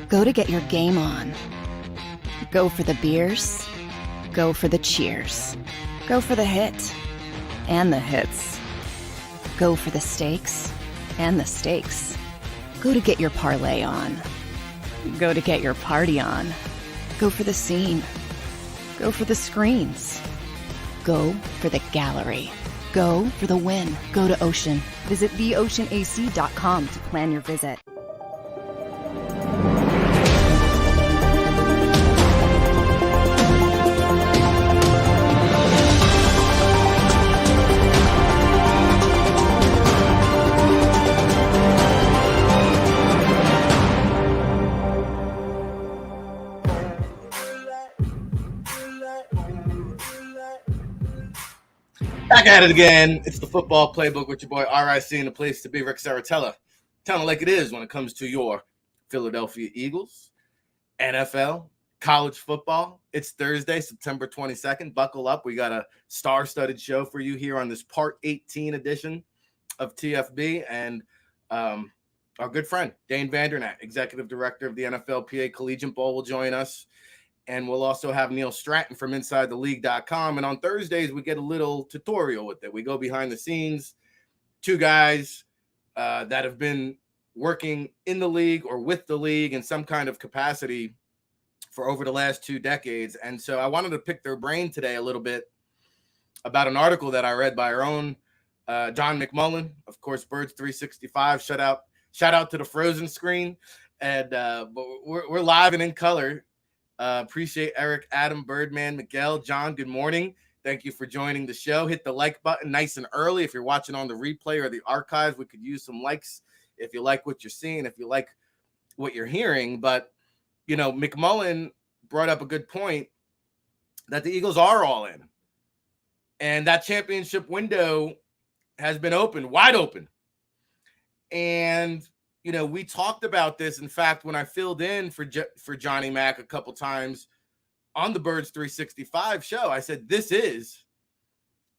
Go to get your game on. Go for the beers. Go for the cheers. Go for the hit and the hits. Go for the stakes and the stakes. Go to get your parlay on. Go to get your party on. Go for the scene. Go for the screens. Go for the gallery. Go for the win. Go to Ocean. Visit theoceanac.com to plan your visit. Back at it again. It's the Football Playbook with your boy RIC and the place to be, Ric Serritella. Telling it like it is when it comes to your Philadelphia Eagles, NFL, college football. It's Thursday, September 22nd. Buckle up. We got a star-studded show for you here on this Part 18 edition of TFB. And our good friend, Dane Vandernat, Executive Director of the NFLPA Collegiate Bowl, will join us. And we'll also have Neil Stratton from InsideTheLeague.com. And on Thursdays, we get a little tutorial with it. We go behind the scenes. Two guys that have been working in the league or with the league in some kind of capacity for over the last 2 decades. And so I wanted to pick their brain today a little bit about an article that I read by our own John McMullen, of course, Birds 365. Shout out to the Frozen screen. And but we're live and in color. Appreciate Eric, Adam, Birdman, Miguel, John. Good morning. Thank you for joining the show. Hit the like button nice and early. If you're watching on the replay or the archives, we could use some likes if you like what you're seeing, if you like what you're hearing. But, you know, McMullen brought up a good point that the Eagles are all in. And that championship window has been open, wide open. And you know, we talked about this. In fact, when I filled in for Johnny Mac a couple times on the Birds 365 show, I said, this is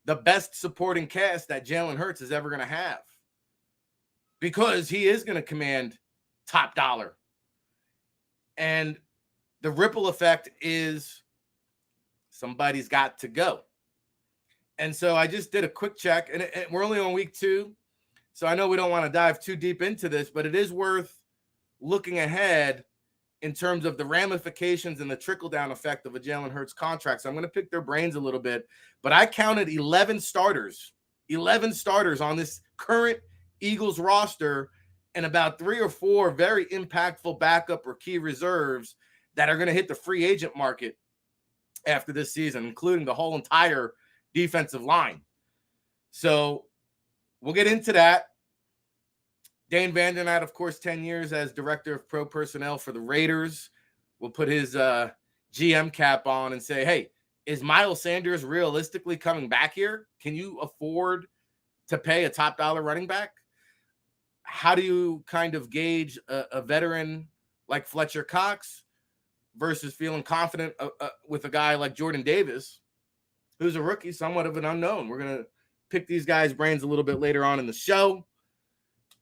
the best supporting cast that Jalen Hurts is ever going to have because he is going to command top dollar. And the ripple effect is somebody's got to go. And so I just did a quick check, and we're only on week 2. So I know we don't want to dive too deep into this, but it is worth looking ahead in terms of the ramifications and the trickle-down effect of a Jalen Hurts contract. So I'm going to pick their brains a little bit. But I counted 11 starters on this current Eagles roster and about 3 or 4 very impactful backup or key reserves that are going to hit the free agent market after this season, including the whole entire defensive line. So we'll get into that. Dane Vandernat, of course, 10 years as director of pro personnel for the Raiders. We'll put his GM cap on and say, hey, is Miles Sanders realistically coming back here? Can you afford to pay a top dollar running back? How do you kind of gauge a veteran like Fletcher Cox versus feeling confident with a guy like Jordan Davis, who's a rookie, somewhat of an unknown? We're going to pick these guys' brains a little bit later on in the show.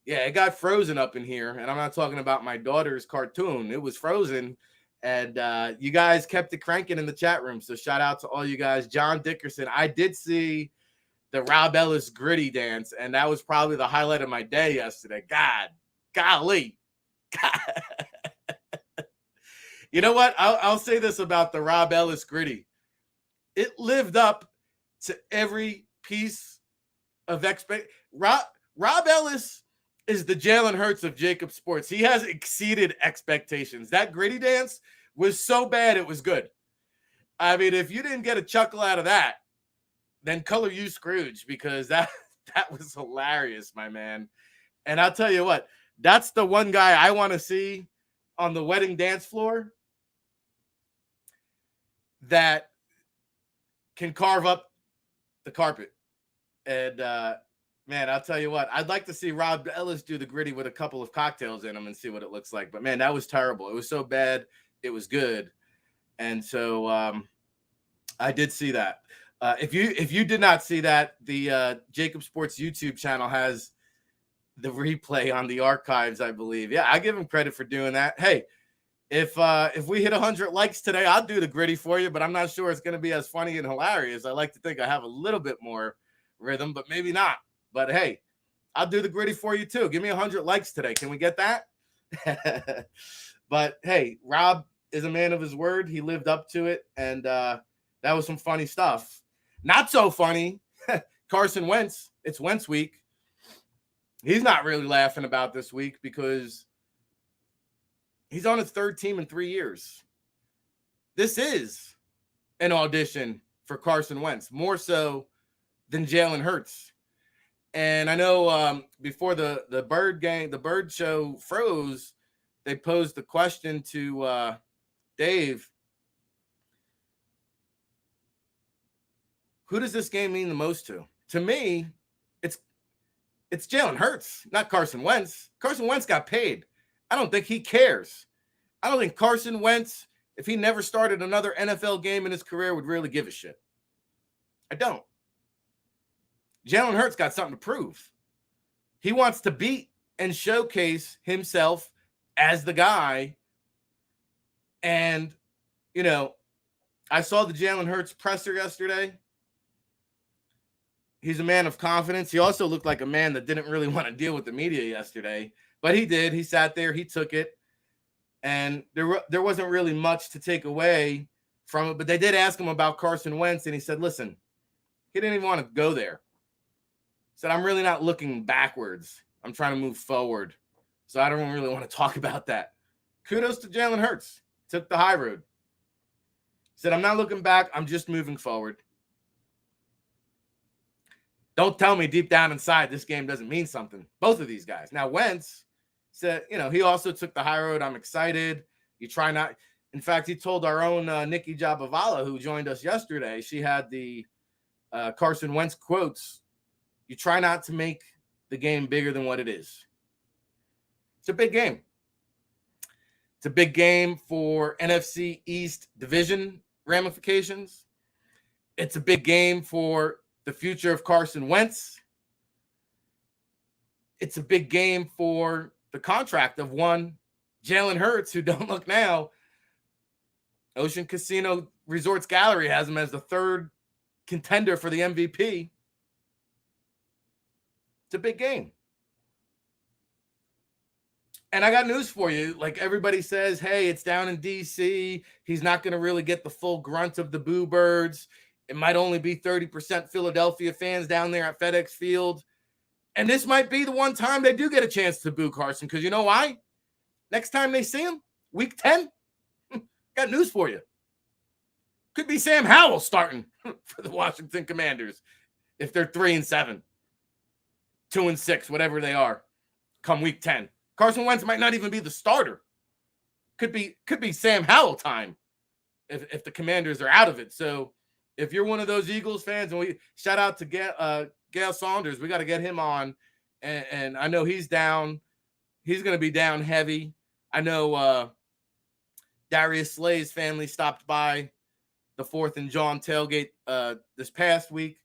Yeah, it got frozen up in here, and I'm not talking about my daughter's cartoon. It was frozen, and you guys kept it cranking in the chat room, so shout out to all you guys. John Dickerson, I did see the Rob Ellis gritty dance, and that was probably the highlight of my day yesterday. Golly. You know what? I'll say this about the Rob Ellis gritty. It lived up to every piece of Rob Ellis is the Jalen Hurts of JAKIB Sports. He has exceeded expectations. That gritty dance was so bad it was good. I mean, if you didn't get a chuckle out of that, then color you Scrooge, because that was hilarious, my man. And I'll tell you what, that's the one guy I want to see on the wedding dance floor that can carve up the carpet. And man, I'll tell you what, I'd like to see Rob Ellis do the gritty with a couple of cocktails in him and see what it looks like. But man, that was terrible. It was so bad. It was good. And so I did see that. If you did not see that, the JAKIB Sports YouTube channel has the replay on the archives, I believe. Yeah, I give him credit for doing that. Hey, If we hit 100 likes today, I'll do the gritty for you, but I'm not sure it's going to be as funny and hilarious. I like to think I have a little bit more rhythm, but maybe not. But hey, I'll do the gritty for you too. Give me 100 likes today. Can we get that? But hey, Rob is a man of his word. He lived up to it, and that was some funny stuff. Not so funny. Carson Wentz. It's Wentz week. He's not really laughing about this week because he's on his third team in 3 years. This is an audition for Carson Wentz, more so than Jalen Hurts. And I know before the Bird show froze, they posed the question to Dave, who does this game mean the most to? To me, it's Jalen Hurts, not Carson Wentz. Carson Wentz got paid. I don't think he cares. I don't think Carson Wentz, if he never started another NFL game in his career, would really give a shit. I don't. Jalen Hurts got something to prove. He wants to beat and showcase himself as the guy. And, you know, I saw the Jalen Hurts presser yesterday. He's a man of confidence. He also looked like a man that didn't really want to deal with the media yesterday, but he did. He sat there, he took it, and there wasn't really much to take away from it, but they did ask him about Carson Wentz, and he said, listen, he didn't even want to go there. He said, I'm really not looking backwards. I'm trying to move forward, so I don't really want to talk about that. Kudos to Jalen Hurts. Took the high road. He said, I'm not looking back. I'm just moving forward. Don't tell me deep down inside this game doesn't mean something. Both of these guys. Now, Wentz said, you know, he also took the high road. I'm excited. You try not. In fact, he told our own Nikki Jabavala, who joined us yesterday, she had the Carson Wentz quotes. You try not to make the game bigger than what it is. It's a big game. It's a big game for NFC East division ramifications. It's a big game for the future of Carson Wentz. It's a big game for the contract of one Jalen Hurts, who don't look now. Ocean Casino Resorts Gallery has him as the third contender for the MVP. It's a big game. And I got news for you. Like everybody says, hey, it's down in D.C. He's not going to really get the full grunt of the boo birds. It might only be 30% Philadelphia fans down there at FedEx Field. And this might be the one time they do get a chance to boo Carson. Because you know why? Next time they see him, week 10, got news for you. Could be Sam Howell starting for the Washington Commanders if they're 3-7, 2-6, whatever they are, come week 10. Carson Wentz might not even be the starter. Could be Sam Howell time if the Commanders are out of it. So if you're one of those Eagles fans, and we shout out to Gail Saunders, we got to get him on. And I know he's down. He's going to be down heavy. I know Darius Slay's family stopped by the 4th and John tailgate this past week.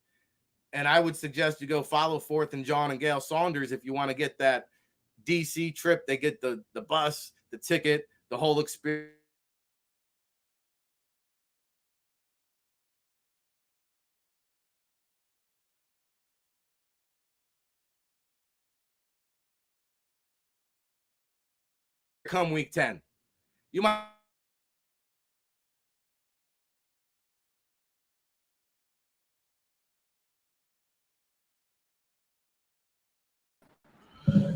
And I would suggest you go follow 4th and John and Gail Saunders if you want to get that DC trip. They get the bus, the ticket, the whole experience. Come week 10. You might.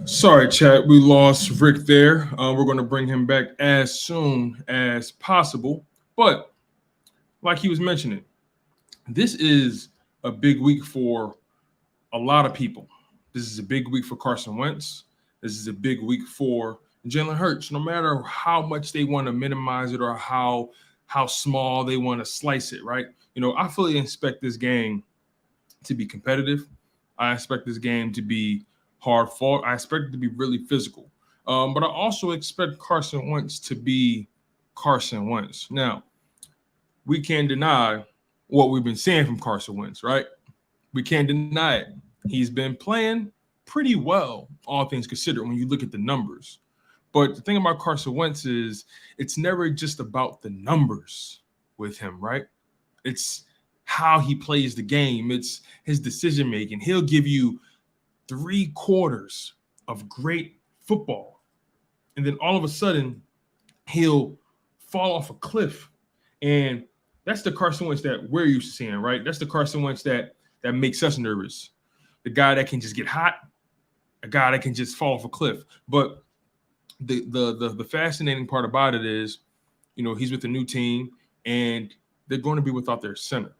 Sorry, chat. We lost Rick there. We're going to bring him back as soon as possible. But like he was mentioning, this is a big week for a lot of people. This is a big week for Carson Wentz. This is a big week for Jalen Hurts. No matter how much they want to minimize it or how small they want to slice it, right? You know, I fully expect this game to be competitive. I expect this game to be hard fought. I expect it to be really physical. But I also expect Carson Wentz to be Carson Wentz. Now, we can't deny what we've been seeing from Carson Wentz, right? We can't deny it. He's been playing pretty well, all things considered, when you look at the numbers. But the thing about Carson Wentz is it's never just about the numbers with him, right? It's how he plays the game. It's his decision making. He'll give you 3 quarters of great football, and then all of a sudden he'll fall off a cliff. And that's the Carson Wentz that we're used to seeing, right? That's the Carson Wentz that makes us nervous. The guy that can just get hot, a guy that can just fall off a cliff. But the fascinating part about it is, he's with a new team and they're going to be without their center.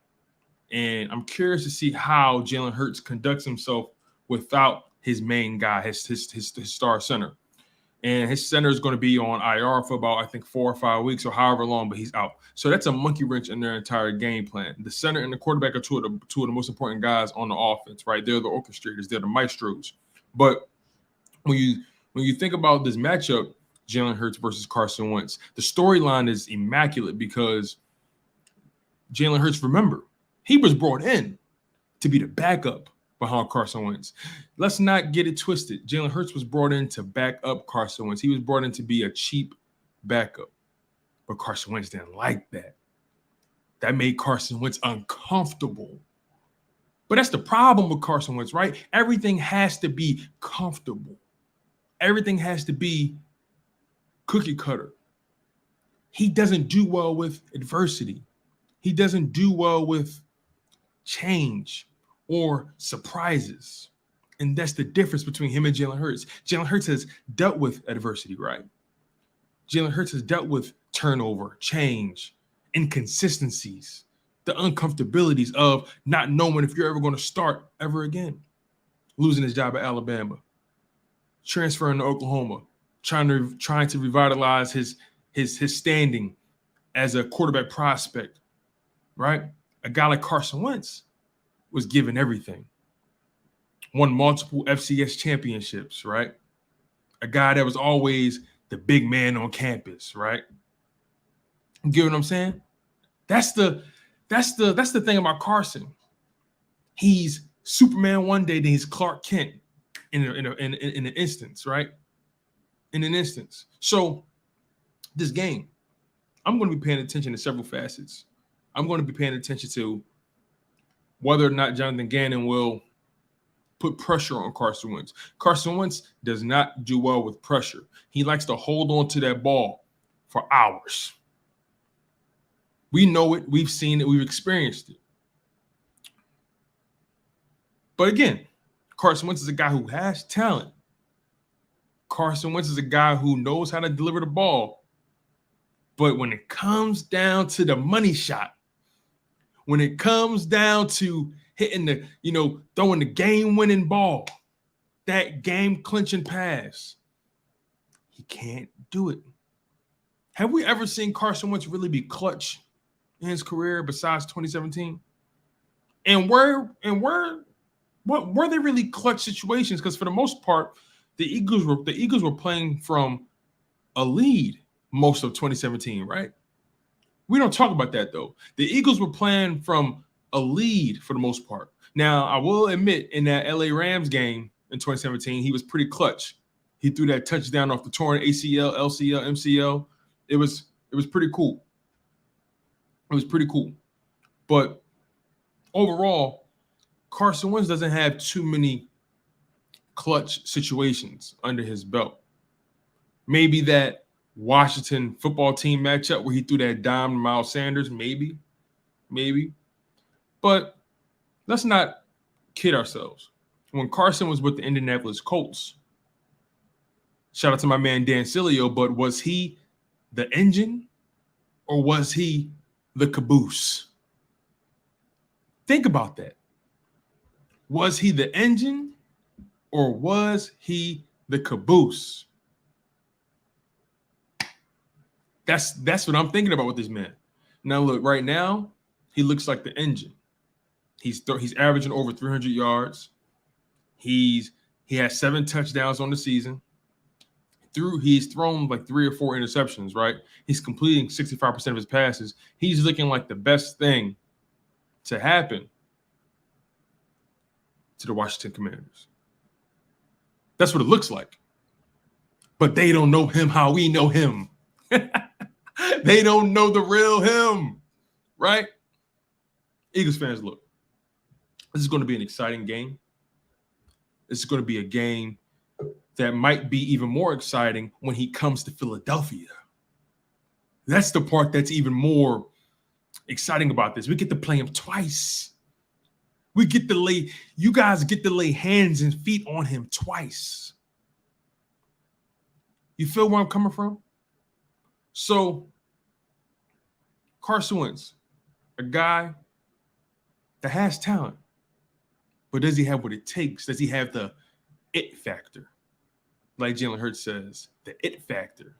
And I'm curious to see how Jalen Hurts conducts himself without his main guy, his star center. And his center is going to be on IR for about, I think, 4 or 5 weeks or however long, but he's out. So that's a monkey wrench in their entire game plan. The center and the quarterback are two of the most important guys on the offense, right? They're the orchestrators. They're the maestros. But when you think about this matchup, Jalen Hurts versus Carson Wentz, the storyline is immaculate because Jalen Hurts, remember, he was brought in to be the backup behind Carson Wentz. Let's not get it twisted. Jalen Hurts was brought in to back up Carson Wentz. He was brought in to be a cheap backup. But Carson Wentz didn't like that. That made Carson Wentz uncomfortable. But that's the problem with Carson Wentz, right? Everything has to be comfortable. Everything has to be cookie cutter. He doesn't do well with adversity. He doesn't do well with change or surprises. And that's the difference between him and Jalen Hurts. Jalen Hurts has dealt with adversity, right? Jalen Hurts has dealt with turnover, change, inconsistencies, the uncomfortabilities of not knowing if you're ever going to start ever again, losing his job at Alabama, transferring to Oklahoma, trying to revitalize his standing as a quarterback prospect, right? A guy like Carson Wentz was given everything. Won multiple FCS championships, right? A guy that was always the big man on campus, right? You get what I'm saying? That's the thing about Carson. He's Superman one day, then he's Clark Kent in an instance, right? In an instance. So this game, I'm going to be paying attention to several facets. I'm going to be paying attention to whether or not Jonathan Gannon will put pressure on Carson Wentz. Carson Wentz does not do well with pressure. He likes to hold on to that ball for hours. We know it. We've seen it. We've experienced it. But again, Carson Wentz is a guy who has talent. Carson Wentz is a guy who knows how to deliver the ball. But when it comes down to the money shot, when it comes down to hitting throwing the game-winning ball, that game-clinching pass, he can't do it. Have we ever seen Carson Wentz really be clutch in his career besides 2017? And what were they really clutch situations? Because for the most part, the Eagles were playing from a lead most of 2017, right? We don't talk about that though. The Eagles were playing from a lead for the most part. Now, I will admit, in that LA Rams game in 2017, he was pretty clutch. He threw that touchdown off the torn ACL, LCL, MCL. It was pretty cool. It was pretty cool. But overall, Carson Wentz doesn't have too many clutch situations under his belt. Maybe that Washington football team matchup where he threw that dime to Miles Sanders, maybe. But let's not kid ourselves. When Carson was with the Indianapolis Colts, shout out to my man Dan Cilio, but was he the engine or was he the caboose? Think about that. Was he the engine or was he the caboose? That's what I'm thinking about with this man. Now look, right now, he looks like the engine. He's averaging over 300 yards. He has 7 touchdowns on the season. He's thrown like 3 or 4 interceptions, right? He's completing 65% of his passes. He's looking like the best thing to happen to the Washington Commanders. That's what it looks like. But they don't know him how we know him. They don't know the real him, right? Eagles fans, look, this is going to be an exciting game. This is going to be a game that might be even more exciting when he comes to Philadelphia. That's the part that's even more exciting about this. We get to play him twice. You guys get to lay hands and feet on him twice. You feel where I'm coming from? So, Carson Wentz, a guy that has talent, but does he have what it takes? Does he have the it factor? Like Jalen Hurts says, the it factor.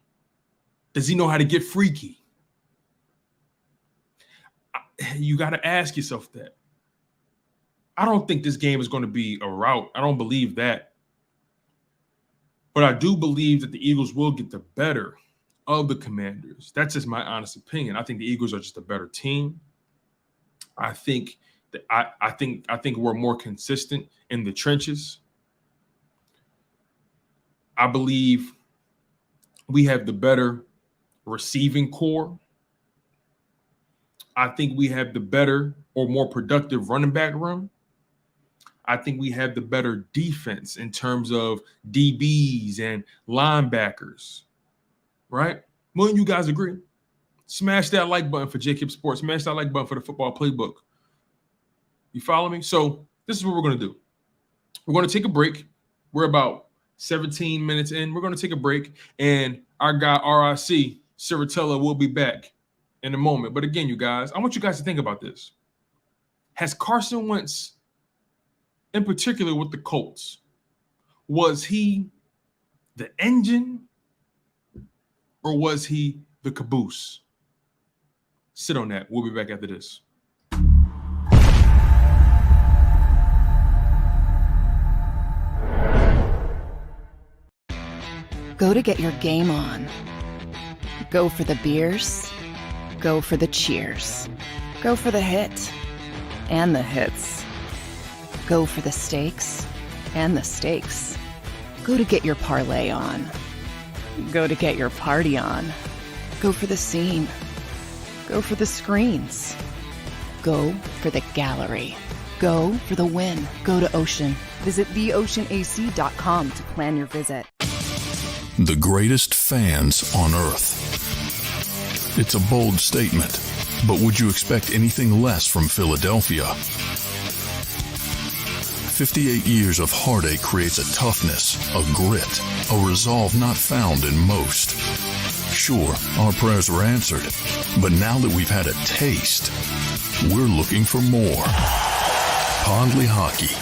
Does he know how to get freaky? You got to ask yourself that. I don't think this game is going to be a rout. I don't believe that. But I do believe that the Eagles will get the better of the Commanders. That's just my honest opinion. I think the Eagles are just a better team. I think we're more consistent in the trenches. I believe we have the better receiving core. I think we have the better or more productive running back room. I think we have the better defense in terms of DBs and linebackers, right? Wouldn't you guys agree? Smash that like button for JAKIB Sports. Smash that like button for the Football Playbook. You follow me? So this is what we're going to do. We're going to take a break. We're about 17 minutes in. We're going to take a break, and our guy, Ric Serritella, will be back in a moment. But again, you guys, I want you guys to think about this. Has Carson Wentz, in particular with the Colts, was he the engine or was he the caboose? Sit on that. We'll be back after this. Go to get your game on. Go for the beers. Go for the cheers. Go for the hit and the hits. Go for the stakes and the stakes. Go to get your parlay on. Go to get your party on. Go for the scene. Go for the screens. Go for the gallery. Go for the win. Go to Ocean. Visit theoceanac.com to plan your visit. The greatest fans on earth. It's a bold statement, but would you expect anything less from Philadelphia? 58 years of heartache creates a toughness, a grit, a resolve not found in most. Sure, our prayers were answered, but now that we've had a taste, we're looking for more. Pondley Hockey,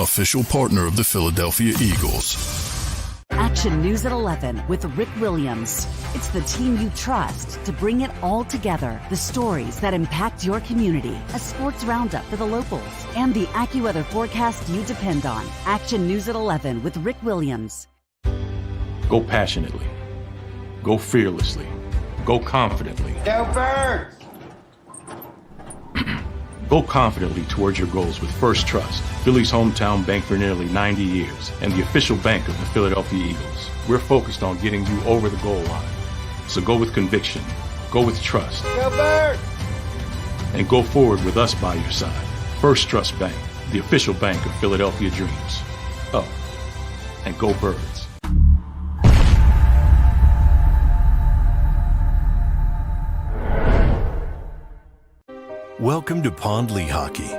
official partner of the Philadelphia Eagles. Action News at 11 with Rick Williams. It's the team you trust to bring it all together. The stories that impact your community, a sports roundup for the locals, and the AccuWeather forecast you depend on. Action News at 11 with Rick Williams. Go passionately. Go fearlessly. Go confidently. Go Birds! Go confidently towards your goals with First Trust, Philly's hometown bank for nearly 90 years, and the official bank of the Philadelphia Eagles. We're focused on getting you over the goal line. So go with conviction, go with trust, Go Birds! and go forward with us by your side. First Trust Bank, the official bank of Philadelphia dreams. Oh, and go Birds. Welcome to Pondley Hockey.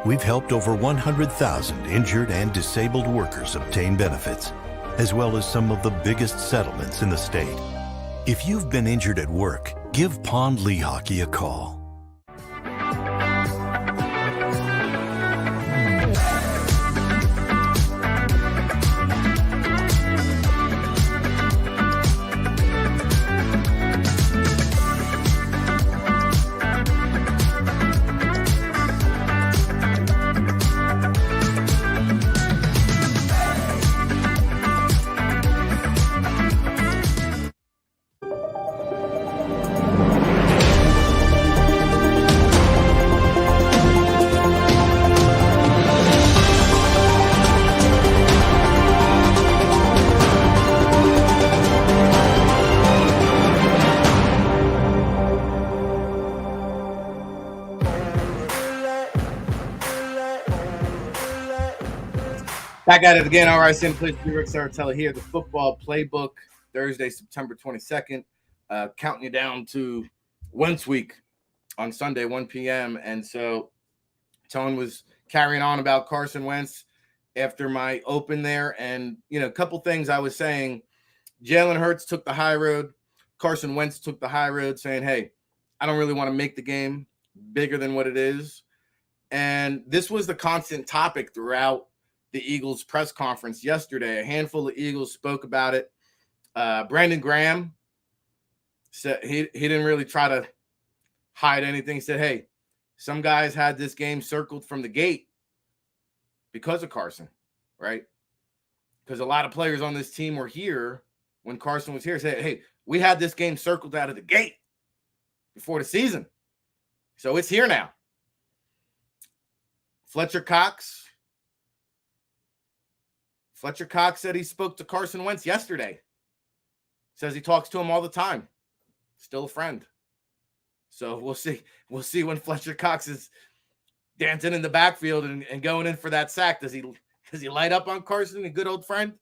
We've helped over 100,000 injured and disabled workers obtain benefits, as well as some of the biggest settlements in the state. If you've been injured at work, give Pondley Hockey a call. Back at it again. All right, same place. Ric Serritella here. The Football Playbook, Thursday, September 22nd. Counting you down to Wentz week on Sunday, 1 p.m. And so Tone was carrying on about Carson Wentz after my open there. And, a couple things I was saying. Jalen Hurts took the high road. Carson Wentz took the high road, saying, hey, I don't really want to make the game bigger than what it is. And this was the constant topic throughout the Eagles press conference yesterday. A handful of Eagles spoke about it. Brandon Graham said he didn't really try to hide anything. He said, hey, some guys had this game circled from the gate because of Carson, right? Because a lot of players on this team were here when Carson was here. Said, hey, we had this game circled out of the gate before the season. So it's here now. Fletcher Cox said he spoke to Carson Wentz yesterday. Says he talks to him all the time. Still a friend. So we'll see. We'll see when Fletcher Cox is dancing in the backfield and going in for that sack. Does he light up on Carson, a good old friend?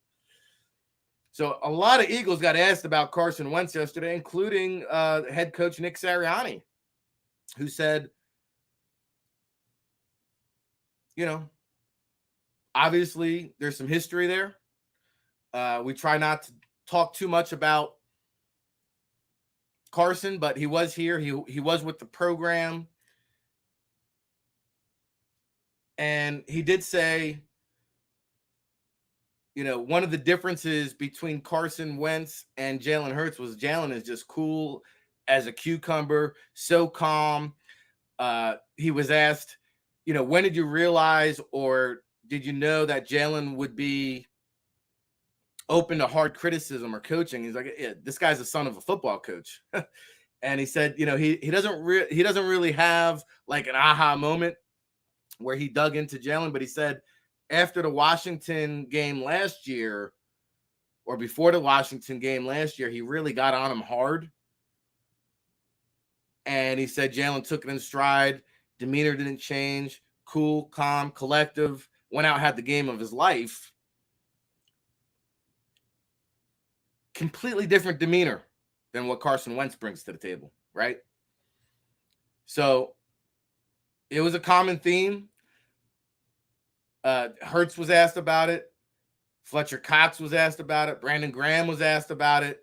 So a lot of Eagles got asked about Carson Wentz yesterday, including head coach Ric Serritella, who said, obviously there's some history there. We try not to talk too much about Carson, but he was here. He was with the program. And he did say, one of the differences between Carson Wentz and Jalen Hurts was Jalen is just cool as a cucumber, so calm. He was asked, when did you realize or did you know that Jalen would be open to hard criticism or coaching? He's like, yeah, this guy's the son of a football coach. And he said, he doesn't really have like an aha moment where he dug into Jalen, but he said after the Washington game last year or before the Washington game last year, he really got on him hard. And he said Jalen took it in stride. Demeanor didn't change. Cool, calm, collective. Went out, had the game of his life. Completely different demeanor than what Carson Wentz brings to the table, right? So it was a common theme. Hurts was asked about it. Fletcher Cox was asked about it. Brandon Graham was asked about it.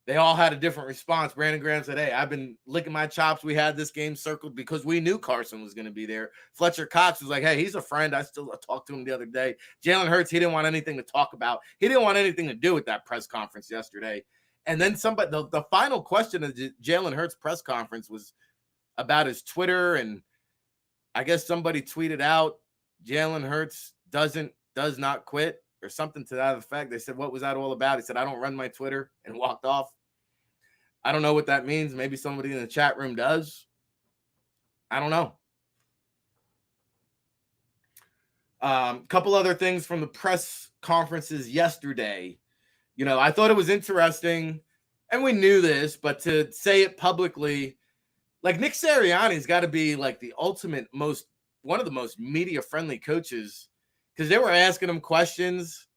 They all had a different response. Brandon Graham said, hey, I've been licking my chops. We had this game circled because we knew Carson was going to be there. Fletcher Cox was like, hey, he's a friend. I talked to him the other day. Jalen Hurts, he didn't want anything to talk about. He didn't want anything to do with that press conference yesterday. And then the final question of the Jalen Hurts press conference was about his Twitter. And I guess somebody tweeted out, Jalen Hurts does not quit or something to that effect. They said, what was that all about? He said, I don't run my Twitter, and walked off. I don't know what that means. Maybe somebody in the chat room does. I don't know. Couple other things from the press conferences yesterday. I thought it was interesting, and we knew this, but to say it publicly, like Ric Sirianni's got to be like the ultimate one of the most media-friendly coaches, because they were asking him questions,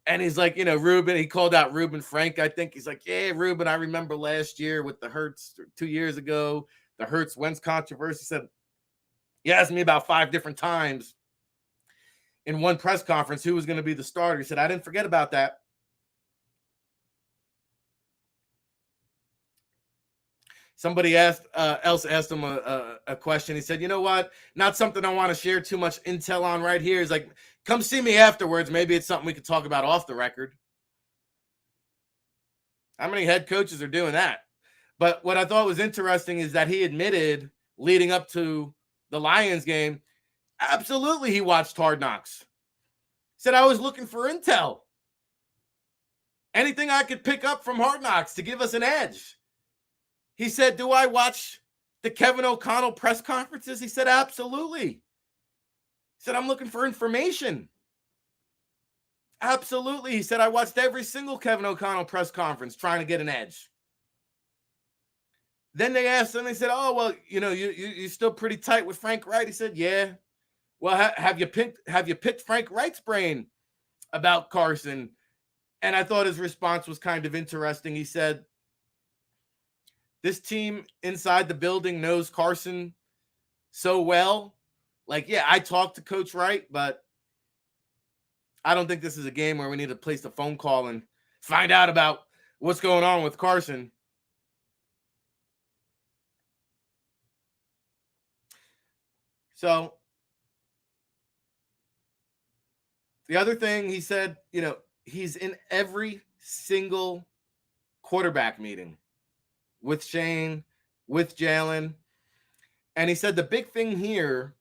and he's like, Ruben, he called out Ruben Frank, I think. He's like, yeah, Ruben, I remember last year with the Hurts, 2 years ago, the Hurts-Wentz controversy. He said, he asked me about 5 different times in one press conference who was going to be the starter. He said, I didn't forget about that. Somebody else asked him a question. He said, you know what? Not something I want to share too much intel on right here. He's like, come see me afterwards. Maybe it's something we could talk about off the record. How many head coaches are doing that? But what I thought was interesting is that he admitted leading up to the Lions game, absolutely he watched Hard Knocks. He said, I was looking for intel. Anything I could pick up from Hard Knocks to give us an edge. He said, do I watch the Kevin O'Connell press conferences? He said, absolutely. He said, I'm looking for information. Absolutely. He said, I watched every single Kevin O'Connell press conference trying to get an edge. Then they asked him, they said, oh, well, you're still pretty tight with Frank, right? He said, yeah, well, have you picked Frank Reich's brain about Carson? And I thought his response was kind of interesting. He said, this team inside the building knows Carson so well. Like, yeah, I talked to Coach Wright, but I don't think this is a game where we need to place a phone call and find out about what's going on with Carson. So the other thing he said, he's in every single quarterback meeting with Shane, with Jalen. And he said the big thing here,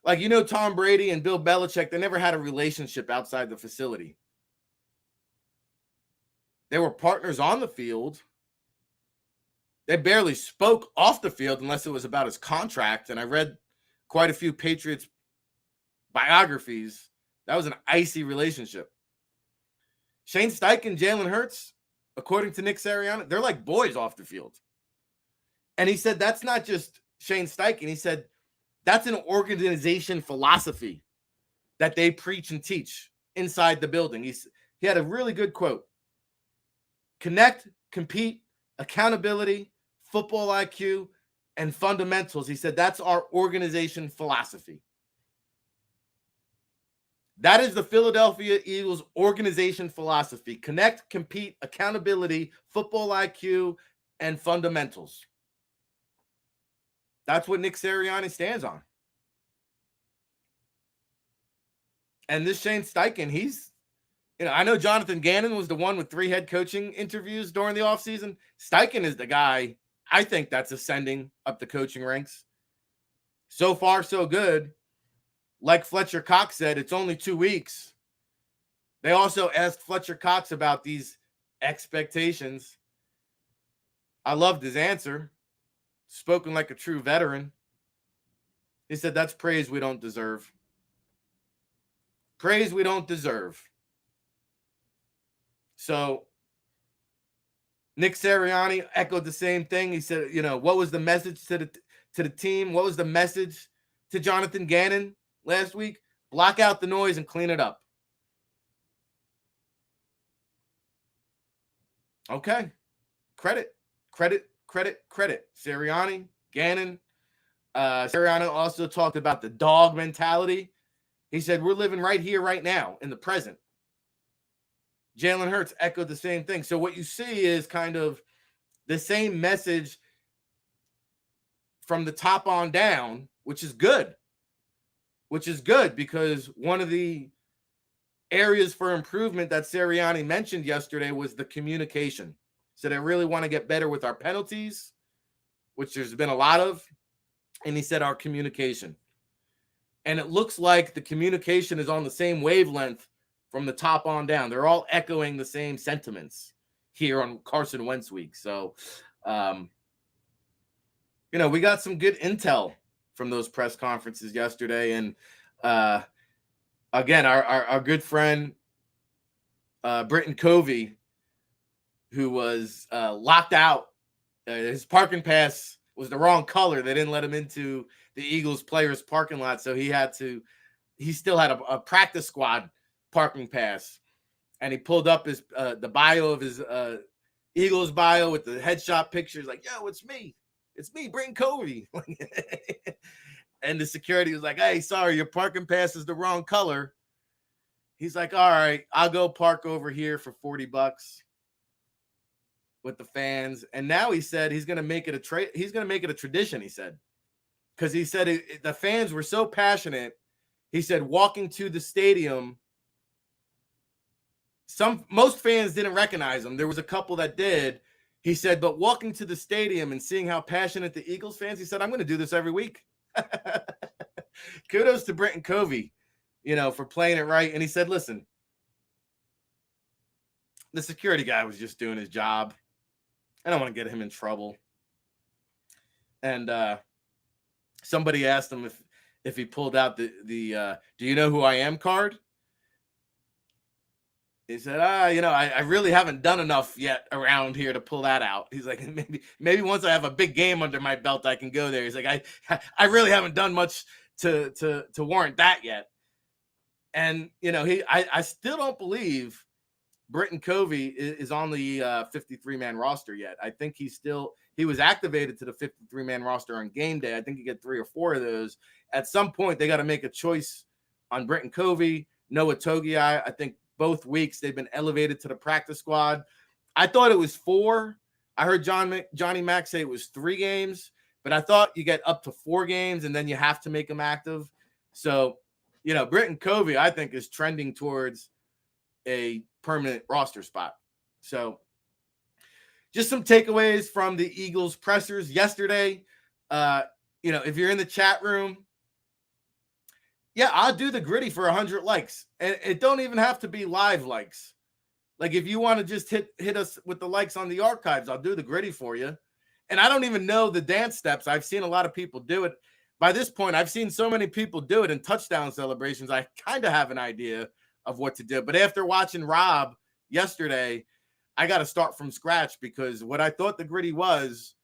like, Tom Brady and Bill Belichick, they never had a relationship outside the facility. They were partners on the field. They barely spoke off the field unless it was about his contract. And I read quite a few Patriots biographies. That was an icy relationship. Shane Steichen, Jalen Hurts, according to Ric Serritella, they're like boys off the field. And he said that's not just Shane Steichen. He said that's an organization philosophy that they preach and teach inside the building. He had a really good quote. Connect, compete, accountability, football IQ, and fundamentals. He said that's our organization philosophy. That is the Philadelphia Eagles organization philosophy. Connect, compete, accountability, football IQ, and fundamentals. That's what Ric Sirianni stands on. And this Shane Steichen, I know Jonathan Gannon was the one with 3 head coaching interviews during the offseason. Steichen is the guy, I think, that's ascending up the coaching ranks. So far, so good. Like Fletcher Cox said, it's only 2 weeks. They also asked Fletcher Cox about these expectations. I loved his answer. Spoken like a true veteran. He said, that's praise we don't deserve. Praise we don't deserve. So Ric Sirianni echoed the same thing. He said, what was the message to the team? What was the message to Jonathan Gannon last week? Block out the noise and clean it up. Okay. Credit. Sirianni, Gannon. Sirianni also talked about the dog mentality. He said, we're living right here, right now, in the present. Jalen Hurts echoed the same thing. So what you see is kind of the same message from the top on down, which is good. Because one of the areas for improvement that Sirianni mentioned yesterday was the communication. Said, I really want to get better with our penalties, which there's been a lot of. And he said, our communication. And it looks like the communication is on the same wavelength from the top on down. They're all echoing the same sentiments here on Carson Wentz week. So, we got some good intel from those press conferences yesterday. And again, our good friend, Britton Covey, who was locked out. His parking pass was the wrong color. They didn't let him into the Eagles players parking lot. So he still had a practice squad parking pass. And he pulled up his the bio of his Eagles bio with the headshot pictures. Like, yo, it's me. It's me, Britton Covey. And the security was like, hey, sorry, your parking pass is the wrong color. He's like, all right, I'll go park over here for $40 with the fans. And now he said he's going to make it a tradition, he said. Because he said the fans were so passionate. He said walking to the stadium, most fans didn't recognize him. There was a couple that did. He said, but walking to the stadium and seeing how passionate the Eagles fans, he said, I'm going to do this every week. Kudos to Britton Covey, for playing it right. And he said, listen, the security guy was just doing his job. I don't want to get him in trouble. And somebody asked him if he pulled out the do you know who I am card? He said, I really haven't done enough yet around here to pull that out. He's like, maybe once I have a big game under my belt, I can go there. He's like, I really haven't done much to warrant that yet. And, you know, I still don't believe Britton Covey is on the 53-man roster yet. I think he was activated to the 53-man roster on game day. I think you get 3 or 4 of those. At some point, they got to make a choice on Britton Covey, Noah Togiai. I think both weeks they've been elevated to the practice squad. I thought it was 4. I heard Johnny Mack say it was 3 games, but I thought you get up to 4 games and then you have to make them active. So, you know, Britton Covey, I think, is trending towards a permanent roster spot. So just some takeaways from the Eagles pressers yesterday. You know, if you're in the chat room, yeah, I'll do the gritty for 100 likes. And it don't even have to be live likes. Like if you want to just hit us with the likes on the archives, I'll do the gritty for you. And I don't even know the dance steps. I've seen a lot of people do it. By this point, I've seen so many people do it in touchdown celebrations. I kind of have an idea of what to do. But after watching Rob yesterday, I got to start from scratch because what I thought the gritty was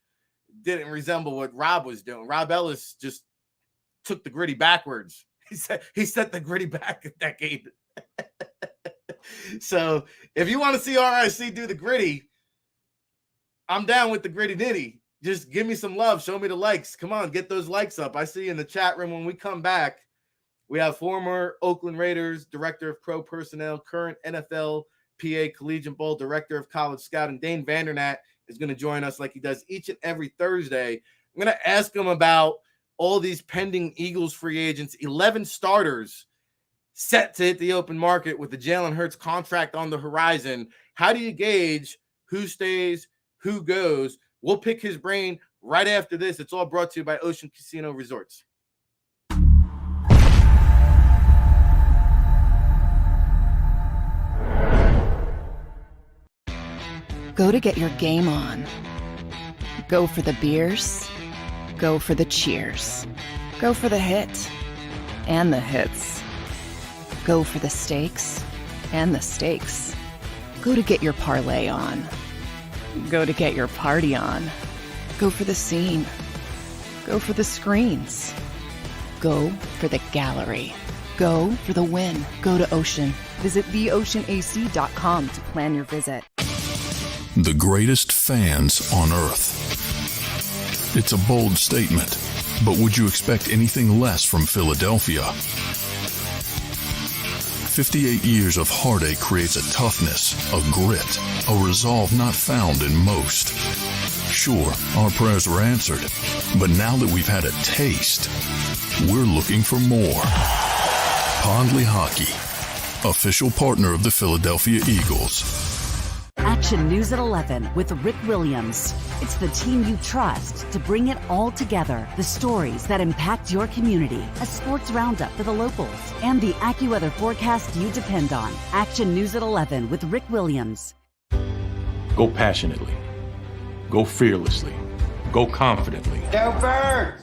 didn't resemble what Rob was doing. Rob Ellis just took the gritty backwards. He set the gritty back a decade. So if you want to see RIC do the gritty, I'm down with the gritty nitty. Just give me some love. Show me the likes. Come on, get those likes up. I see you in the chat room. When we come back, we have former Oakland Raiders Director of Pro Personnel, current NFL PA Collegiate Bowl Director of College Scouting, Dane Vandernat, is going to join us like he does each and every Thursday. I'm going to ask him about all these pending Eagles free agents, 11 starters set to hit the open market with the Jalen Hurts contract on the horizon. How do you gauge who stays, who goes? We'll pick his brain right after this. It's all brought to you by Ocean Casino Resorts. Go to get your game on. Go for the beers. Go for the cheers. Go for the hit and the hits. Go for the stakes and the stakes. Go to get your parlay on. Go to get your party on. Go for the scene. Go for the screens. Go for the gallery. Go for the win. Go to Ocean. Visit theoceanac.com to plan your visit. The greatest fans on earth. It's a bold statement, but would you expect anything less from Philadelphia? 58 years of heartache creates a toughness, a grit, a resolve not found in most. Sure, our prayers were answered, but now that we've had a taste, we're looking for more. Pondley Hockey, official partner of the Philadelphia Eagles. Action News at 11 with Rick Williams. It's the team you trust to bring it all together. The stories that impact your community. A sports roundup for the locals. And the AccuWeather forecast you depend on. Action News at 11 with Rick Williams. Go passionately. Go fearlessly. Go confidently. Go Birds!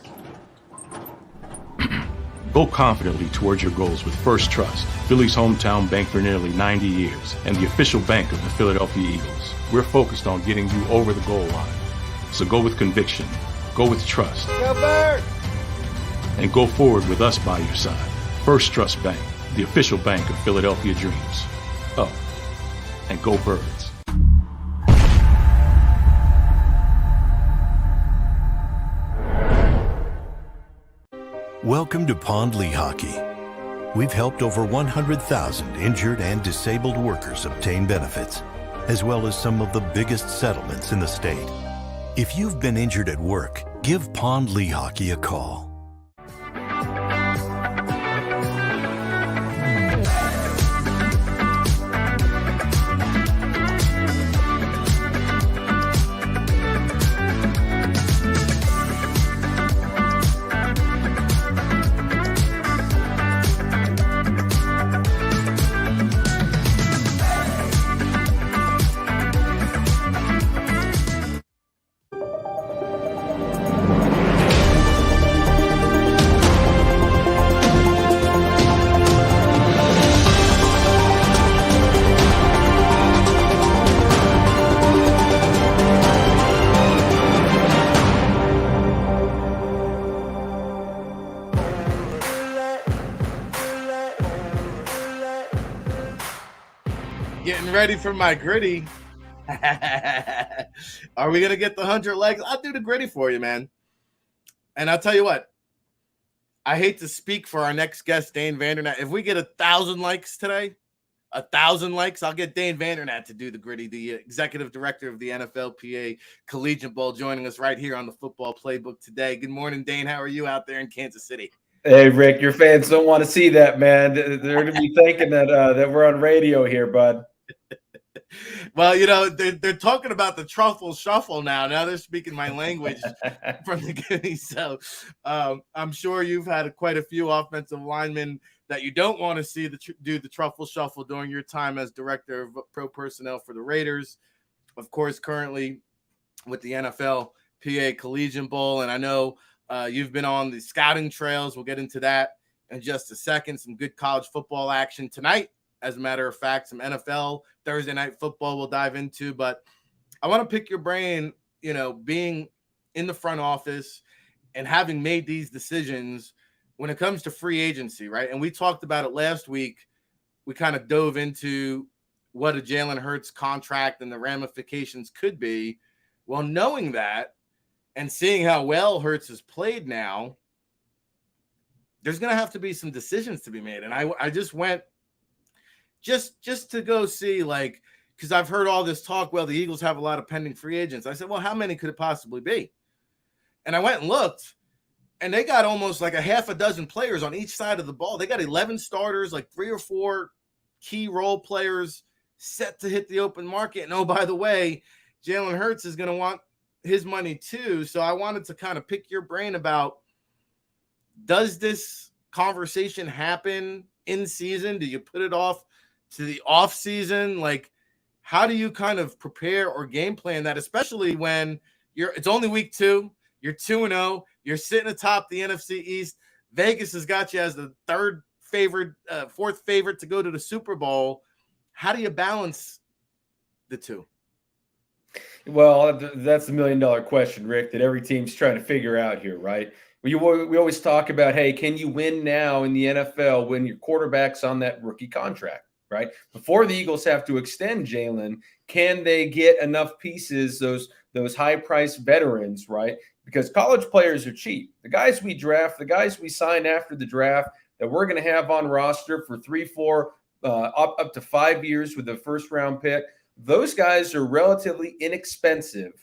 Go confidently towards your goals with First Trust, Philly's hometown bank for nearly 90 years, and the official bank of the Philadelphia Eagles. We're focused on getting you over the goal line. So go with conviction, go with trust, Go Birds! and go forward with us by your side. First Trust Bank, the official bank of Philadelphia dreams. Oh, and go Birds. Welcome to Pondley Hockey. We've helped over 100,000 injured and disabled workers obtain benefits, as well as some of the biggest settlements in the state. If you've been injured at work, give Pondley Hockey a call. Getting ready for my gritty. Are we gonna get the 100 likes? I'll do the gritty for you, man. And I'll tell you what, I hate to speak for our next guest, Dane Vandernat. If we get 1,000 likes today, 1,000 likes, I'll get Dane Vandernat to do the gritty, the executive director of the NFLPA Collegiate Bowl, joining us right here on the Football Playbook today. Good morning, Dane. How are you out there in Kansas City? Hey, Rick, your fans don't want to see that, man. They're going to be thinking that we're on radio here, bud. Well, you know, they're talking about the truffle shuffle now. Now they're speaking my language from the beginning. So I'm sure you've had quite a few offensive linemen that you don't want to see do the truffle shuffle during your time as director of pro personnel for the Raiders. Of course, currently with the NFL PA Collegiate Bowl. And I know you've been on the scouting trails. We'll get into that in just a second. Some good college football action tonight. As a matter of fact, some NFL Thursday night football we'll dive into. But I want to pick your brain, you know, being in the front office and having made these decisions when it comes to free agency, right? And we talked about it last week. We kind of dove into what a Jalen Hurts contract and the ramifications could be. Well, knowing that and seeing how well Hurts has played now, there's going to have to be some decisions to be made. And I just went just to go see, like, because I've heard all this talk, well, the Eagles have a lot of pending free agents. I said, well, how many could it possibly be? And I went and looked, and they got almost like a half a dozen players on each side of the ball. They got 11 starters, like 3 or 4 key role players set to hit the open market. And, oh, by the way, Jalen Hurts is going to want his money too. So I wanted to kind of pick your brain about, does this conversation happen in season? Do you put it off to the off season? Like, how do you kind of prepare or game plan that, especially when it's only week 2, you're 2-0, you're sitting atop the NFC East. Vegas has got you as the 4th favorite to go to the Super Bowl. How do you balance the two? Well, that's the $1 million question, Rick, that every team's trying to figure out here, right? We always talk about, hey, can you win now in the NFL when your quarterback's on that rookie contract, right? Before the Eagles have to extend Jalen, can they get enough pieces, those high-priced veterans, right? Because college players are cheap. The guys we draft, the guys we sign after the draft that we're going to have on roster for 3, 4, up to 5 years with a first-round pick, those guys are relatively inexpensive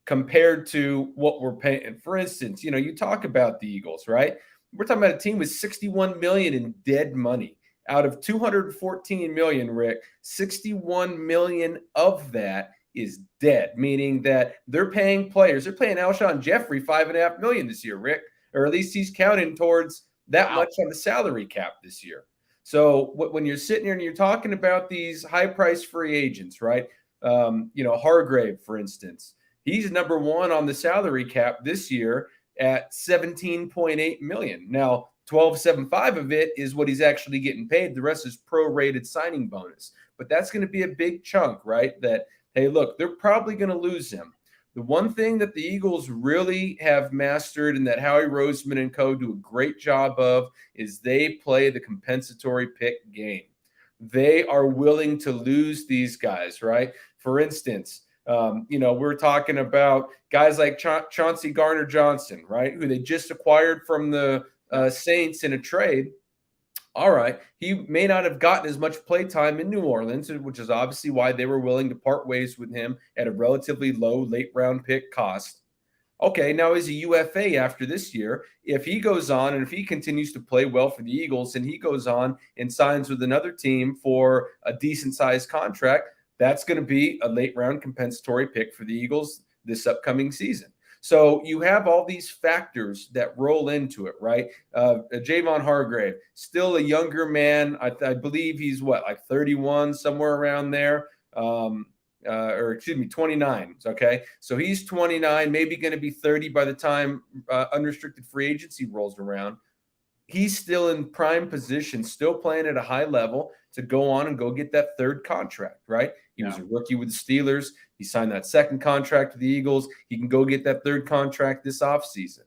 compared to what we're paying. For instance, you know, you talk about the Eagles, right? We're talking about a team with $61 million in dead money. Out of $214 million, Rick, $61 million of that is dead, meaning that they're paying players. They're paying Alshon Jeffrey $5.5 million this year, Rick, or at least he's counting towards that much on the salary cap this year. So when you're sitting here and you're talking about these high-priced free agents, right? You know, Hargrave, for instance, he's number 1 on the salary cap this year at $17.8 million. Now, $12.75 of it is what he's actually getting paid. The rest is prorated signing bonus. But that's going to be a big chunk, right? That, hey, look, they're probably going to lose him. The one thing that the Eagles really have mastered and that Howie, Roseman, and co. do a great job of is they play the compensatory pick game. They are willing to lose these guys, right? For instance, you know, we're talking about guys like Chauncey Gardner-Johnson, right, who they just acquired from the Saints in a trade. All right, he may not have gotten as much play time in New Orleans, which is obviously why they were willing to part ways with him at a relatively low late-round pick cost. Okay, now he's a UFA after this year. If he goes on and if he continues to play well for the Eagles and he goes on and signs with another team for a decent-sized contract, that's going to be a late-round compensatory pick for the Eagles this upcoming season. So you have all these factors that roll into it, right? Javon Hargrave, still a younger man. I believe he's like 31, somewhere around there. Or excuse me, 29. Okay. So he's 29, maybe going to be 30 by the time unrestricted free agency rolls around. He's still in prime position, still playing at a high level to go on and go get that 3rd contract, right? He was a rookie with the Steelers. He signed that 2nd contract with the Eagles. He can go get that 3rd contract this offseason.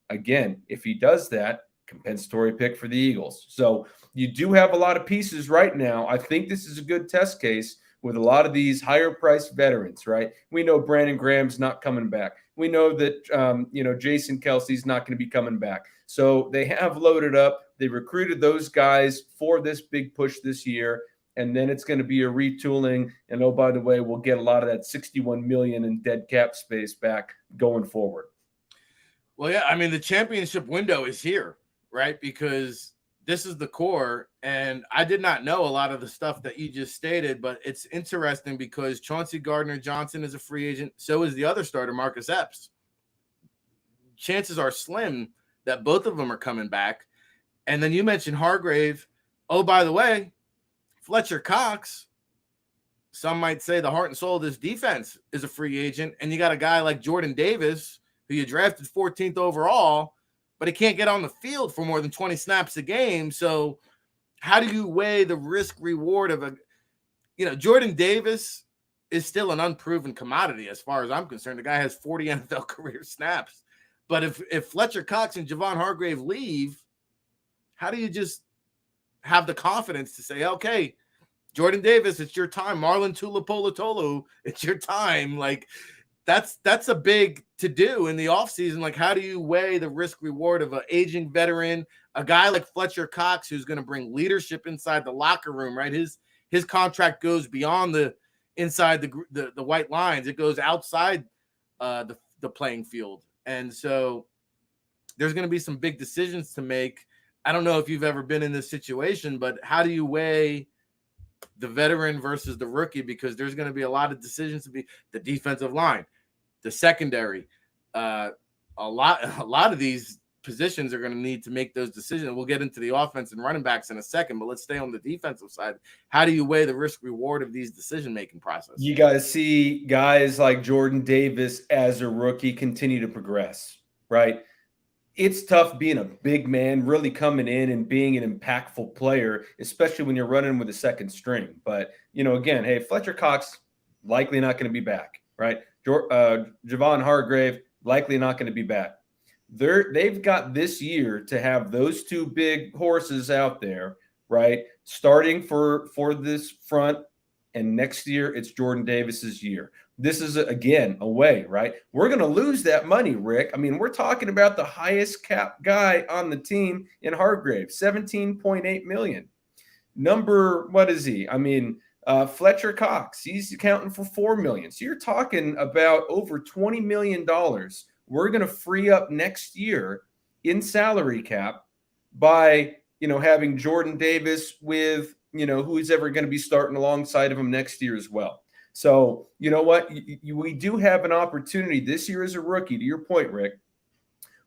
Again, if he does that, compensatory pick for the Eagles. So you do have a lot of pieces right now. I think this is a good test case with a lot of these higher priced veterans, right? We know Brandon Graham's not coming back. We know that, Jason Kelsey's not going to be coming back. So they have loaded up. They recruited those guys for this big push this year. And then it's going to be a retooling. And oh, by the way, we'll get a lot of that $61 million in dead cap space back going forward. Well, yeah, I mean, the championship window is here, right? Because this is the core. And I did not know a lot of the stuff that you just stated, but it's interesting because Chauncey Gardner-Johnson is a free agent. So is the other starter, Marcus Epps. Chances are slim that both of them are coming back. And then you mentioned Hargrave. Oh, by the way, Fletcher Cox, some might say the heart and soul of this defense, is a free agent. And you got a guy like Jordan Davis, who you drafted 14th overall, but he can't get on the field for more than 20 snaps a game. So how do you weigh the risk reward of Jordan Davis is still an unproven commodity as far as I'm concerned. The guy has 40 NFL career snaps. But if Fletcher Cox and Javon Hargrave leave, how do you just have the confidence to say, okay, Jordan Davis, it's your time. Marlon Tuipulotu, it's your time. Like, that's a big to do in the offseason. Like, how do you weigh the risk reward of an aging veteran, a guy like Fletcher Cox, who's going to bring leadership inside the locker room, right? His contract goes beyond inside the white lines. It goes outside the playing field. And so there's going to be some big decisions to make. I don't know if you've ever been in this situation, but how do you weigh the veteran versus the rookie? Because there's going to be a lot of decisions to be the defensive line, the secondary. A lot of these positions are going to need to make those decisions. We'll get into the offense and running backs in a second, but let's stay on the defensive side. How do you weigh the risk reward of these decision-making processes? You got to see guys like Jordan Davis as a rookie continue to progress, right? It's tough being a big man, really coming in and being an impactful player, especially when you're running with a second string. But, again, hey, Fletcher Cox, likely not going to be back, right? Javon Hargrave, likely not going to be back. They've got this year to have those two big horses out there, right? Starting for this front, and next year it's Jordan Davis's year. This is, again, a way, right? We're going to lose that money, Rick. I mean, we're talking about the highest cap guy on the team in Hargrave, $17.8 million. What is he? I mean, Fletcher Cox, he's accounting for $4 million. So you're talking about over $20 million we're going to free up next year in salary cap by, having Jordan Davis with, who's ever going to be starting alongside of him next year as well. So, you know what? We do have an opportunity this year as a rookie, to your point, Rick.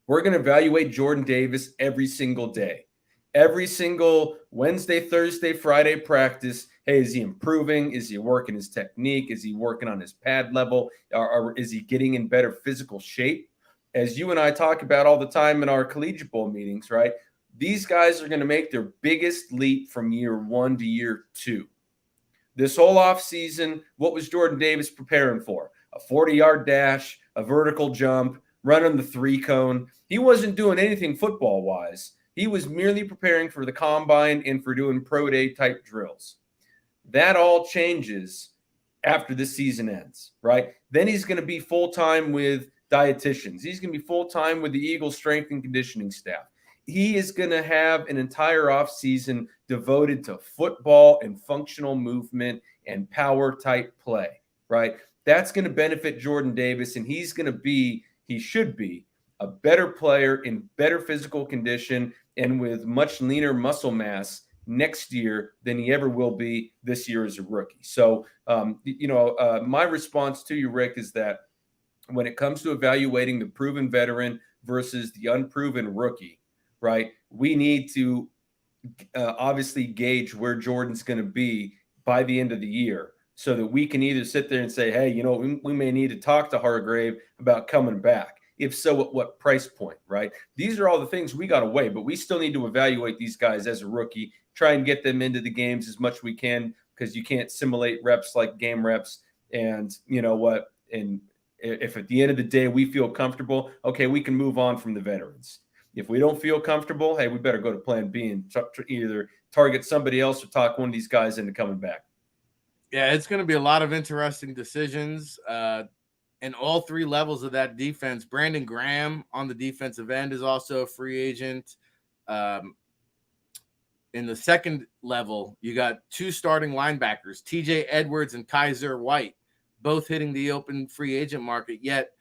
We're going to evaluate Jordan Davis every single day. Every single Wednesday, Thursday, Friday practice. Hey, is he improving? Is he working his technique? Is he working on his pad level? Or is he getting in better physical shape? As you and I talk about all the time in our collegiate bowl meetings, right? These guys are going to make their biggest leap from year 1 to year 2. This whole offseason, what was Jordan Davis preparing for? A 40-yard dash, a vertical jump, running the 3-cone. He wasn't doing anything football-wise. He was merely preparing for the combine and for doing pro day type drills. That all changes after the season ends, right? Then he's going to be full-time with dietitians. He's going to be full-time with the Eagles strength and conditioning staff. He is going to have an entire offseason devoted to football and functional movement and power type play, right? That's going to benefit Jordan Davis, and he should be a better player in better physical condition and with much leaner muscle mass next year than he ever will be this year as a rookie. So, my response to you, Rick, is that when it comes to evaluating the proven veteran versus the unproven rookie, right, we need to obviously gauge where Jordan's going to be by the end of the year so that we can either sit there and say, hey, we may need to talk to Hargrave about coming back. If so, at what price point, right? These are all the things we got to weigh, but we still need to evaluate these guys as a rookie, try and get them into the games as much as we can because you can't simulate reps like game reps. And you know what? And if at the end of the day we feel comfortable, okay, we can move on from the veterans. If we don't feel comfortable, hey, we better go to plan B and either target somebody else or talk one of these guys into coming back. Yeah, it's going to be a lot of interesting decisions in all three levels of that defense. Brandon Graham on the defensive end is also a free agent. In the second level, you got two starting linebackers, TJ Edwards and Kaiser White, both hitting the open free agent market, yet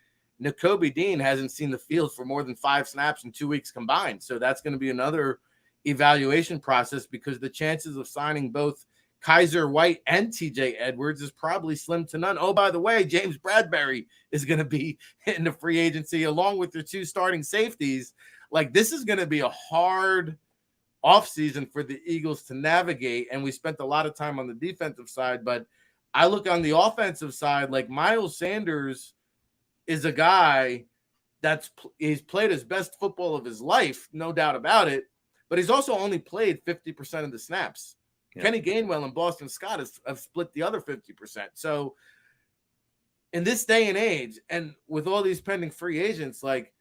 Nakobe Dean hasn't seen the field for more than 5 snaps in 2 weeks combined. So that's going to be another evaluation process, because the chances of signing both Kaiser White and TJ Edwards is probably slim to none. Oh, by the way, James Bradbury is going to be in the free agency along with their 2 starting safeties. Like, this is going to be a hard offseason for the Eagles to navigate. And we spent a lot of time on the defensive side, but I look on the offensive side, like Miles Sanders is a guy he's played his best football of his life, no doubt about it, but he's also only played 50% of the snaps. Yeah. Kenny Gainwell and Boston Scott have split the other 50%. So in this day and age, and with all these pending free agents, like,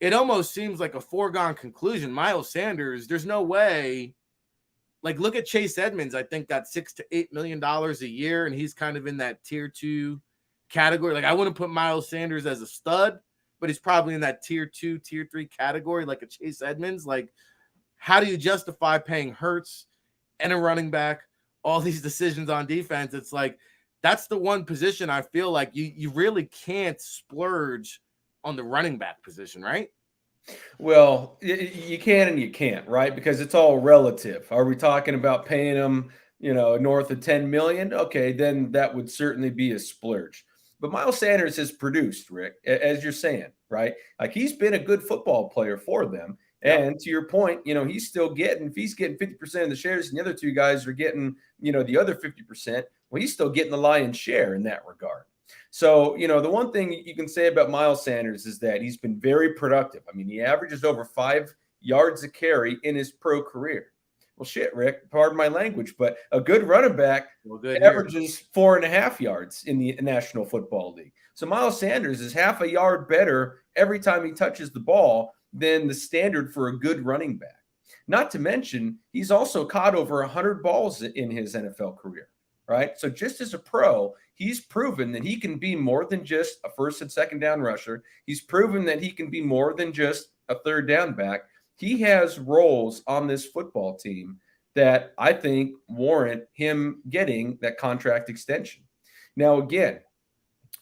it almost seems like a foregone conclusion. Miles Sanders, there's no way. Like, look at Chase Edmonds. I think got $6 to $8 million a year, and he's kind of in that tier 2 category. Like, I wouldn't put Miles Sanders as a stud, but he's probably in that tier 2, tier 3 category, like a Chase Edmonds. Like, how do you justify paying Hurts and a running back all these decisions on defense? It's like, that's the one position I feel like you really can't splurge on the running back position, right? Well, you can and you can't, right? Because it's all relative. Are we talking about paying them, north of $10 million? Okay, then that would certainly be a splurge. But Miles Sanders has produced, Rick, as you're saying, right? Like, he's been a good football player for them. Yep. And to your point, he's still getting, if he's getting 50% of the shares and the other 2 guys are getting, the other 50%, well, he's still getting the lion's share in that regard. So, the one thing you can say about Miles Sanders is that he's been very productive. I mean, he averages over 5 yards a carry in his pro career. Well, shit, Rick, pardon my language, but a good running back averages 4.5 yards in the National Football League. So Miles Sanders is half a yard better every time he touches the ball than the standard for a good running back. Not to mention, he's also caught over 100 balls in his NFL career, right? So just as a pro, he's proven that he can be more than just a first and second down rusher. He's proven that he can be more than just a third down back. He has roles on this football team that I think warrant him getting that contract extension. Now, again,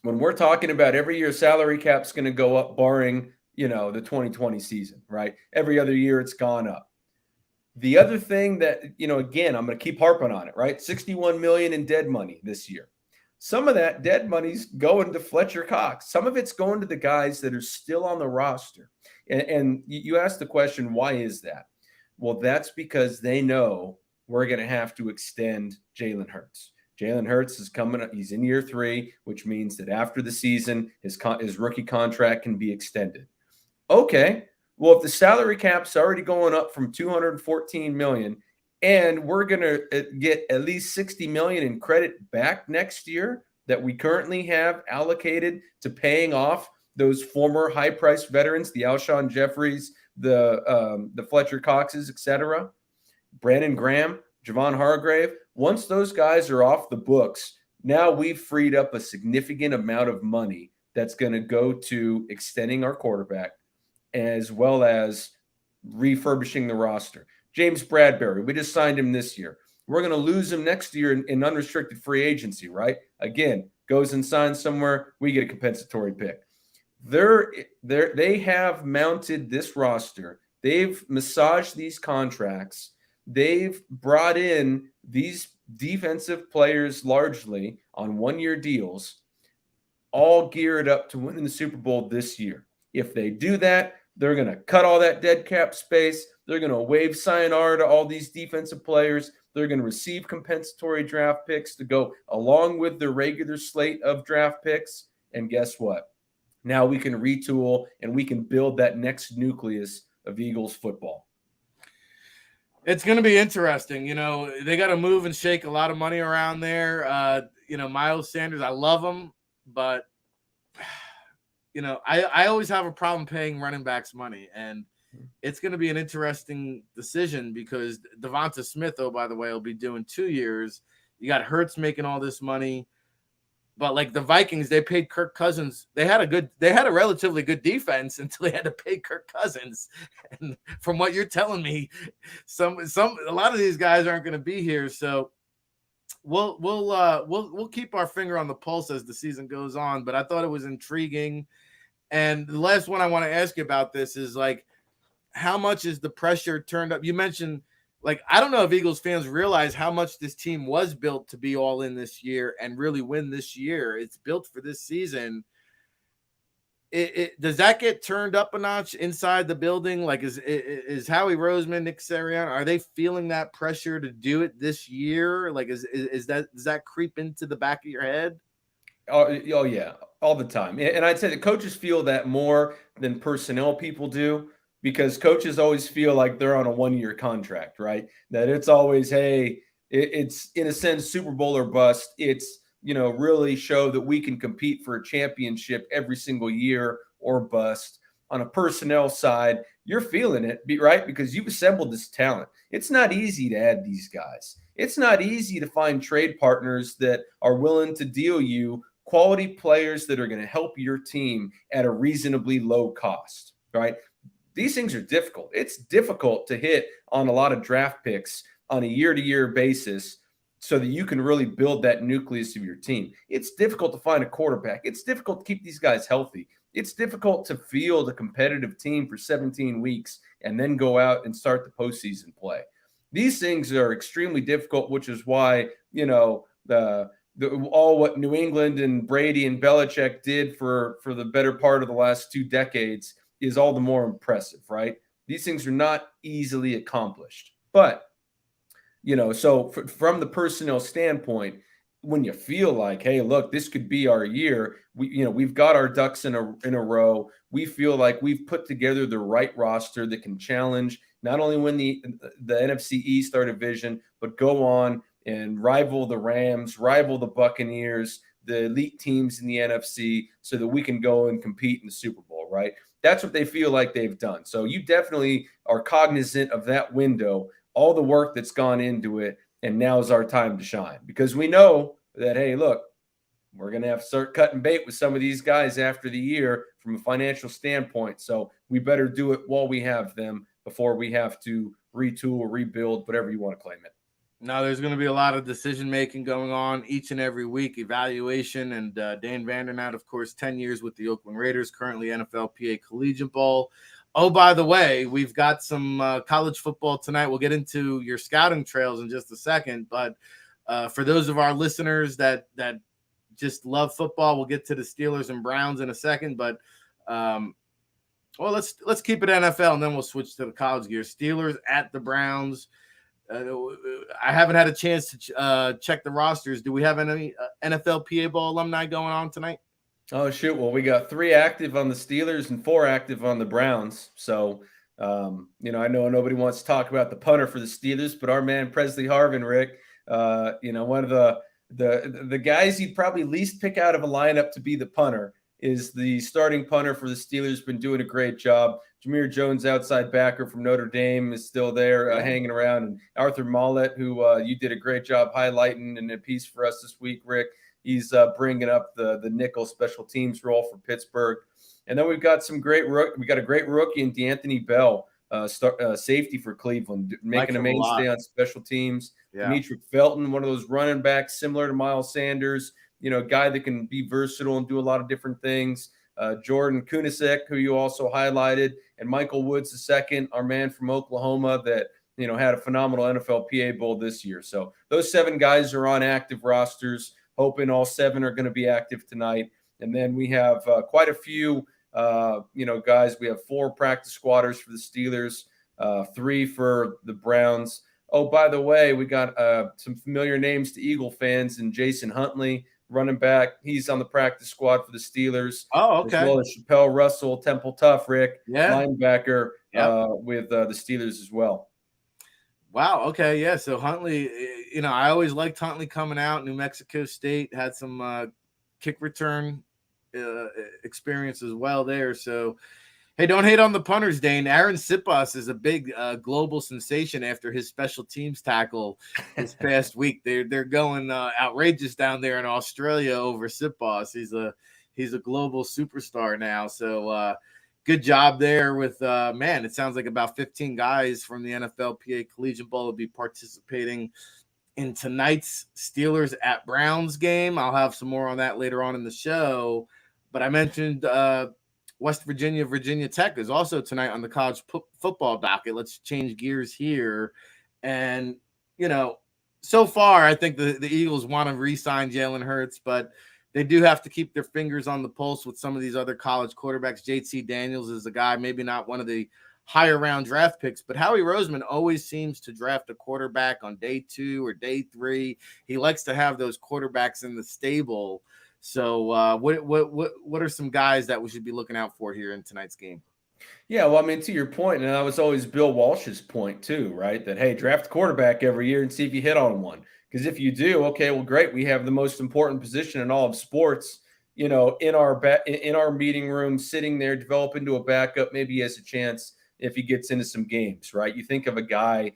when we're talking about every year salary cap's going to go up, barring, the 2020 season, right? Every other year it's gone up. The other thing that, again, I'm going to keep harping on it, right? $61 million in dead money this year. Some of that dead money's going to Fletcher Cox. Some of it's going to the guys that are still on the roster. And you asked the question, why is that? Well, that's because they know we're going to have to extend Jalen Hurts. Jalen Hurts is coming up. He's in year 3, which means that after the season, his rookie contract can be extended. Okay, well, if the salary cap's already going up from $214 million, and we're going to get at least $60 million in credit back next year that we currently have allocated to paying off those former high-priced veterans, the Alshon Jeffries, the Fletcher Coxes, etc., Brandon Graham, Javon Hargrave. Once those guys are off the books, now we've freed up a significant amount of money that's going to go to extending our quarterback as well as refurbishing the roster. James Bradbury, we just signed him this year. We're going to lose him next year in unrestricted free agency, right? Again, goes and signs somewhere, we get a compensatory pick. They have mounted this roster. They've massaged these contracts. They've brought in these defensive players largely on one-year deals, all geared up to winning the Super Bowl this year. If they do that, they're going to cut all that dead cap space. They're going to waive sayonara to all these defensive players. They're going to receive compensatory draft picks to go along with the regular slate of draft picks. And guess what? Now we can retool and we can build that next nucleus of Eagles football. It's going to be interesting. They got to move and shake a lot of money around there. Miles Sanders, I love him, but I always have a problem paying running backs money. And it's going to be an interesting decision because Devonta Smith, oh, by the way, will be doing 2 years. You got Hurts making all this money. But like the Vikings, they paid Kirk Cousins. They had a relatively good defense until they had to pay Kirk Cousins. And from what you're telling me, a lot of these guys aren't going to be here. So we'll keep our finger on the pulse as the season goes on. But I thought it was intriguing. And the last one I want to ask you about this is like, how much is the pressure turned up? You mentioned, like, I don't know if Eagles fans realize how much this team was built to be all in this year and really win this year. It's built for this season. Does that get turned up a notch inside the building? Like, is Howie, Roseman, Ric Serritella, are they feeling that pressure to do it this year? Like, does that creep into the back of your head? Oh yeah, all the time. And I'd say the coaches feel that more than personnel people do, because coaches always feel like they're on a 1-year contract, right? That it's always, hey, it's in a sense Super Bowl or bust. It's, really show that we can compete for a championship every single year or bust. On a personnel side, you're feeling it, right? Because you've assembled this talent. It's not easy to add these guys. It's not easy to find trade partners that are willing to deal you quality players that are going to help your team at a reasonably low cost, right? These things are difficult. It's difficult to hit on a lot of draft picks on a year-to-year basis so that you can really build that nucleus of your team. It's difficult to find a quarterback. It's difficult to keep these guys healthy. It's difficult to field a competitive team for 17 weeks and then go out and start the postseason play. These things are extremely difficult, which is why, all what New England and Brady and Belichick did for the better part of the last 2 decades is all the more impressive, right? These things are not easily accomplished. But, so from the personnel standpoint, when you feel like, hey, look, this could be our year, we've got our ducks in a row. We feel like we've put together the right roster that can challenge, not only win the NFC East, our division, but go on and rival the Rams, rival the Buccaneers, the elite teams in the NFC, so that we can go and compete in the Super Bowl, right? That's what they feel like they've done. So you definitely are cognizant of that window, all the work that's gone into it, and now is our time to shine. Because we know that, hey, look, we're going to have to start cutting bait with some of these guys after the year from a financial standpoint. So we better do it while we have them before we have to retool, rebuild, whatever you want to claim it. No, there's going to be a lot of decision-making going on each and every week, evaluation, and Dan Vandernout, of course, 10 years with the Oakland Raiders, currently NFLPA Collegiate Bowl. Oh, by the way, we've got some college football tonight. We'll get into your scouting trails in just a second, but for those of our listeners that just love football, we'll get to the Steelers and Browns in a second, but let's keep it NFL, and then we'll switch to the college gear. Steelers at the Browns. I haven't had a chance to check the rosters. Do we have any NFLPA Bowl alumni going on tonight? Oh, shoot. Well, we got 3 active on the Steelers and 4 active on the Browns. So, I know nobody wants to talk about the punter for the Steelers, but our man Presley Harvin, Rick, one of the guys you'd probably least pick out of a lineup to be the punter is the starting punter for the Steelers. Been doing a great job. Jameer Jones, outside backer from Notre Dame, is still there hanging around. And Arthur Mollett, who you did a great job highlighting in a piece for us this week, Rick. He's bringing up the nickel special teams role for Pittsburgh. And then we've got we got a great rookie in DeAnthony Bell, safety for Cleveland, making a mainstay on special teams. Yeah. Demetric Felton, one of those running backs similar to Miles Sanders, a guy that can be versatile and do a lot of different things. Jordan Kunasek, who you also highlighted, and Michael Woods II, our man from Oklahoma that, had a phenomenal NFLPA Bowl this year. So those 7 guys are on active rosters, hoping all 7 are going to be active tonight. And then we have quite a few, guys. We have 4 practice squatters for the Steelers, 3 for the Browns. Oh, by the way, we got some familiar names to Eagle fans, and Jason Huntley, running back. He's on the practice squad for the Steelers. Oh, okay. As well as Chappelle Russell, Temple Tough, Rick, Yep. linebacker with the Steelers as well. Wow. Okay. Yeah. So Huntley, I always liked Huntley coming out. New Mexico State had some kick return experience as well there. So, Hey, don't hate on the punters, Dane. Aaron Sipas is a big global sensation after his special teams tackle this past week. They're going outrageous down there in Australia over Sipas. He's a global superstar now. So good job there with man. It sounds like about 15 guys from the NFLPA Collegiate Bowl will be participating in tonight's Steelers at Browns game. I'll have some more on that later on in the show. But I mentioned West Virginia, Virginia Tech is also tonight on the college football docket. Let's change gears here. And, so far, I think the Eagles want to re-sign Jalen Hurts, but they do have to keep their fingers on the pulse with some of these other college quarterbacks. JT Daniels is a guy, maybe not one of the higher round draft picks, but Howie Roseman always seems to draft a quarterback on day 2 or day 3. He likes to have those quarterbacks in the stable. So what are some guys that we should be looking out for here in tonight's game? Yeah, well, I mean, to your point, and that was always Bill Walsh's point too, right? That, hey, draft a quarterback every year and see if you hit on one. Because if you do, okay, well, great. We have the most important position in all of sports, in our meeting room, sitting there, develop into a backup. Maybe he has a chance if he gets into some games, right? You think of a guy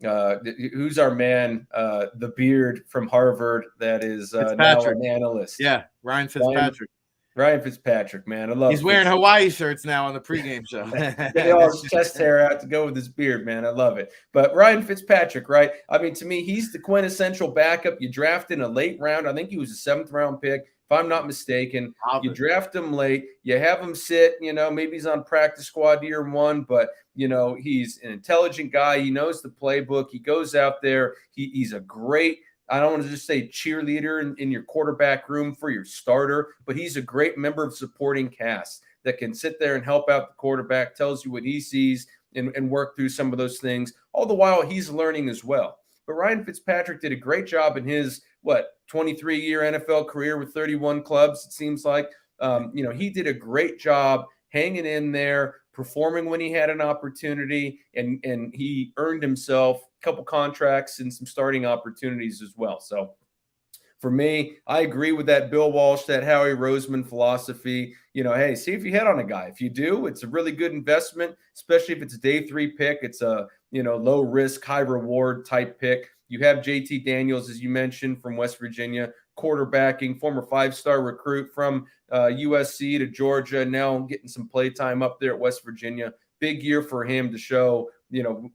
who's our man, the beard from Harvard that is now an analyst. Yeah, Ryan Fitzpatrick. Ryan Fitzpatrick, man. I love He's wearing Hawaii shirts now on the pregame show. Get all his chest hair out to go with his beard, man. I love it. But Ryan Fitzpatrick, right? I mean, to me, he's the quintessential backup. You draft in a late round. I think he was a 7th round pick, if I'm not mistaken. You draft him late. You have him sit, maybe he's on practice squad year 1, but, he's an intelligent guy. He knows the playbook. He goes out there. He's a great, I don't want to just say cheerleader in your quarterback room for your starter, but he's a great member of supporting cast that can sit there and help out the quarterback, tells you what he sees and work through some of those things. All the while he's learning as well. But Ryan Fitzpatrick did a great job in his, 23-year NFL career with 31 clubs, it seems like. He did a great job hanging in there, performing when he had an opportunity, and he earned himself a couple contracts and some starting opportunities as well. So for me, I agree with that Bill Walsh, that Howie Roseman philosophy. Hey, see if you hit on a guy. If you do, it's a really good investment, especially if it's a day 3 pick. It's a, low risk, high reward type pick. You have JT Daniels, as you mentioned, from West Virginia, quarterbacking, former 5-star recruit from USC to Georgia, now getting some play time up there at West Virginia. Big year for him to show,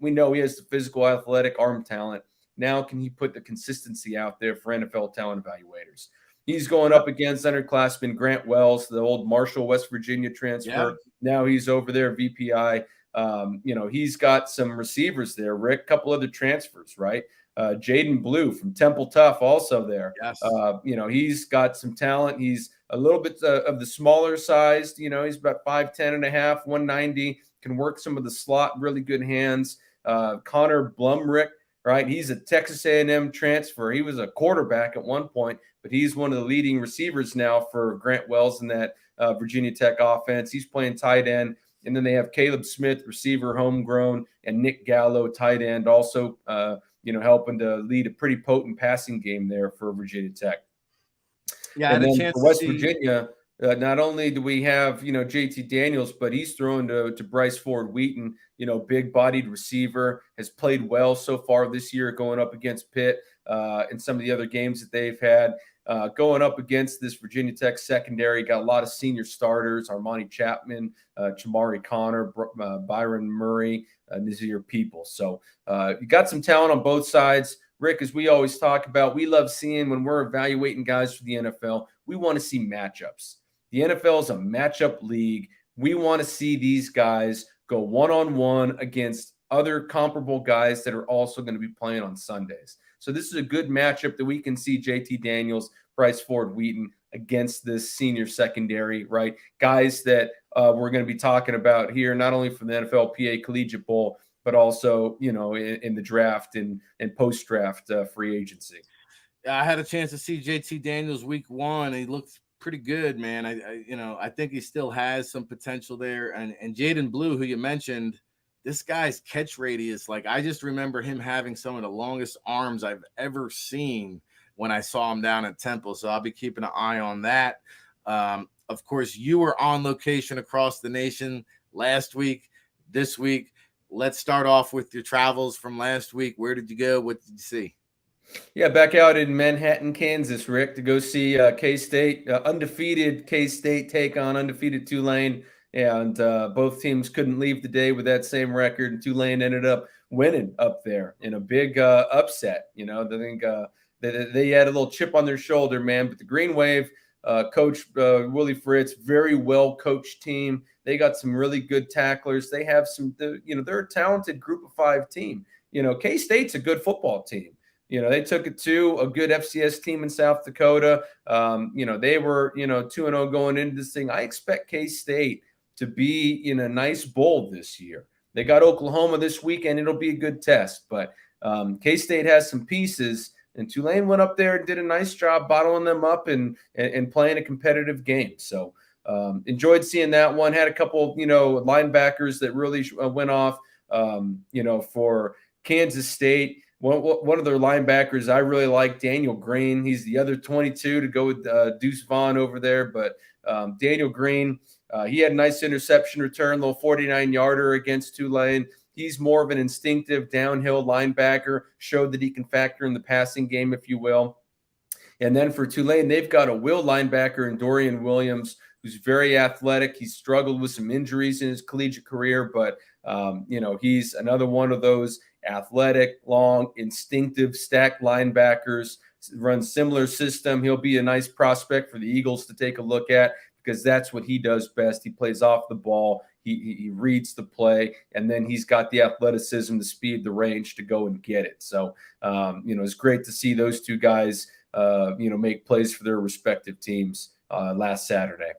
we know he has the physical, athletic, arm talent. Now can he put the consistency out there for NFL talent evaluators? He's going up against underclassman Grant Wells, the old Marshall, West Virginia transfer. Yeah. Now he's over there at VPI. He's got some receivers there, Rick, a couple other transfers, right? Jaden Blue from Temple Tough also there. Yes. He's got some talent. He's a little bit of the smaller sized, he's about 5'10 and a half, 190, can work some of the slot, really good hands. Connor Blumrick, right? He's a Texas A&M transfer. He was a quarterback at one point, but he's one of the leading receivers now for Grant Wells in that Virginia Tech offense. He's playing tight end. And then they have Caleb Smith, receiver, homegrown, and Nick Gallo, tight end, also helping to lead a pretty potent passing game there for Virginia Tech. Yeah, and I had then a chance for West Virginia, not only do we have, JT Daniels, but he's thrown to Bryce Ford Wheaton, big-bodied receiver, has played well so far this year going up against Pitt and some of the other games that they've had. Going up against this Virginia Tech secondary, got a lot of senior starters, Armani Chapman, Chamari Connor, Byron Murray, these are people. So you got some talent on both sides. Rick, as we always talk about, we love seeing when we're evaluating guys for the NFL, we want to see matchups. The NFL is a matchup league. We want to see these guys go one-on-one against other comparable guys that are also going to be playing on Sundays. So this is a good matchup that we can see JT Daniels, Bryce Ford Wheaton against this senior secondary, right? Guys that we're going to be talking about here, not only from the NFLPA Collegiate Bowl, but also, in the draft and post-draft free agency. I had a chance to see JT Daniels week 1. He looked pretty good, man. I think he still has some potential there. And Jaden Blue, who you mentioned, this guy's catch radius, I just remember him having some of the longest arms I've ever seen when I saw him down at Temple. So I'll be keeping an eye on that. Of course, you were on location across the nation last week, this week. Let's start off with your travels from last week. Where did you go? What did you see? Yeah, back out in Manhattan, Kansas, Rick, to go see K-State, undefeated K-State take on undefeated Tulane. And both teams couldn't leave the day with that same record. And Tulane ended up winning up there in a big upset. You know, I think they had a little chip on their shoulder, man. But the Green Wave, Coach Willie Fritz, very well coached team. They got some really good tacklers. They have they're a talented group of 5 team. You know, K-State's a good football team. You know, they took it to a good FCS team in South Dakota. They were, 2-0 going into this thing. I expect K-State to be in a nice bowl this year. They got Oklahoma this weekend. It'll be a good test. But K-State has some pieces, and Tulane went up there and did a nice job bottling them up and playing a competitive game. So enjoyed seeing that one. Had a couple, linebackers that really went off, for Kansas State. One of their linebackers I really like, Daniel Green. He's the other 22 to go with Deuce Vaughn over there. But Daniel Green, he had a nice interception return, little 49-yarder against Tulane. He's more of an instinctive downhill linebacker, showed that he can factor in the passing game, if you will. And then for Tulane, they've got a will linebacker in Dorian Williams, who's very athletic. He's struggled with some injuries in his collegiate career, but, he's another one of those athletic, long, instinctive, stacked linebackers, runs similar system. He'll be a nice prospect for the Eagles to take a look at because that's what he does best. He plays off the ball. He reads the play, and then he's got the athleticism, the speed, the range to go and get it. So, it's great to see those two guys, make plays for their respective teams last Saturday.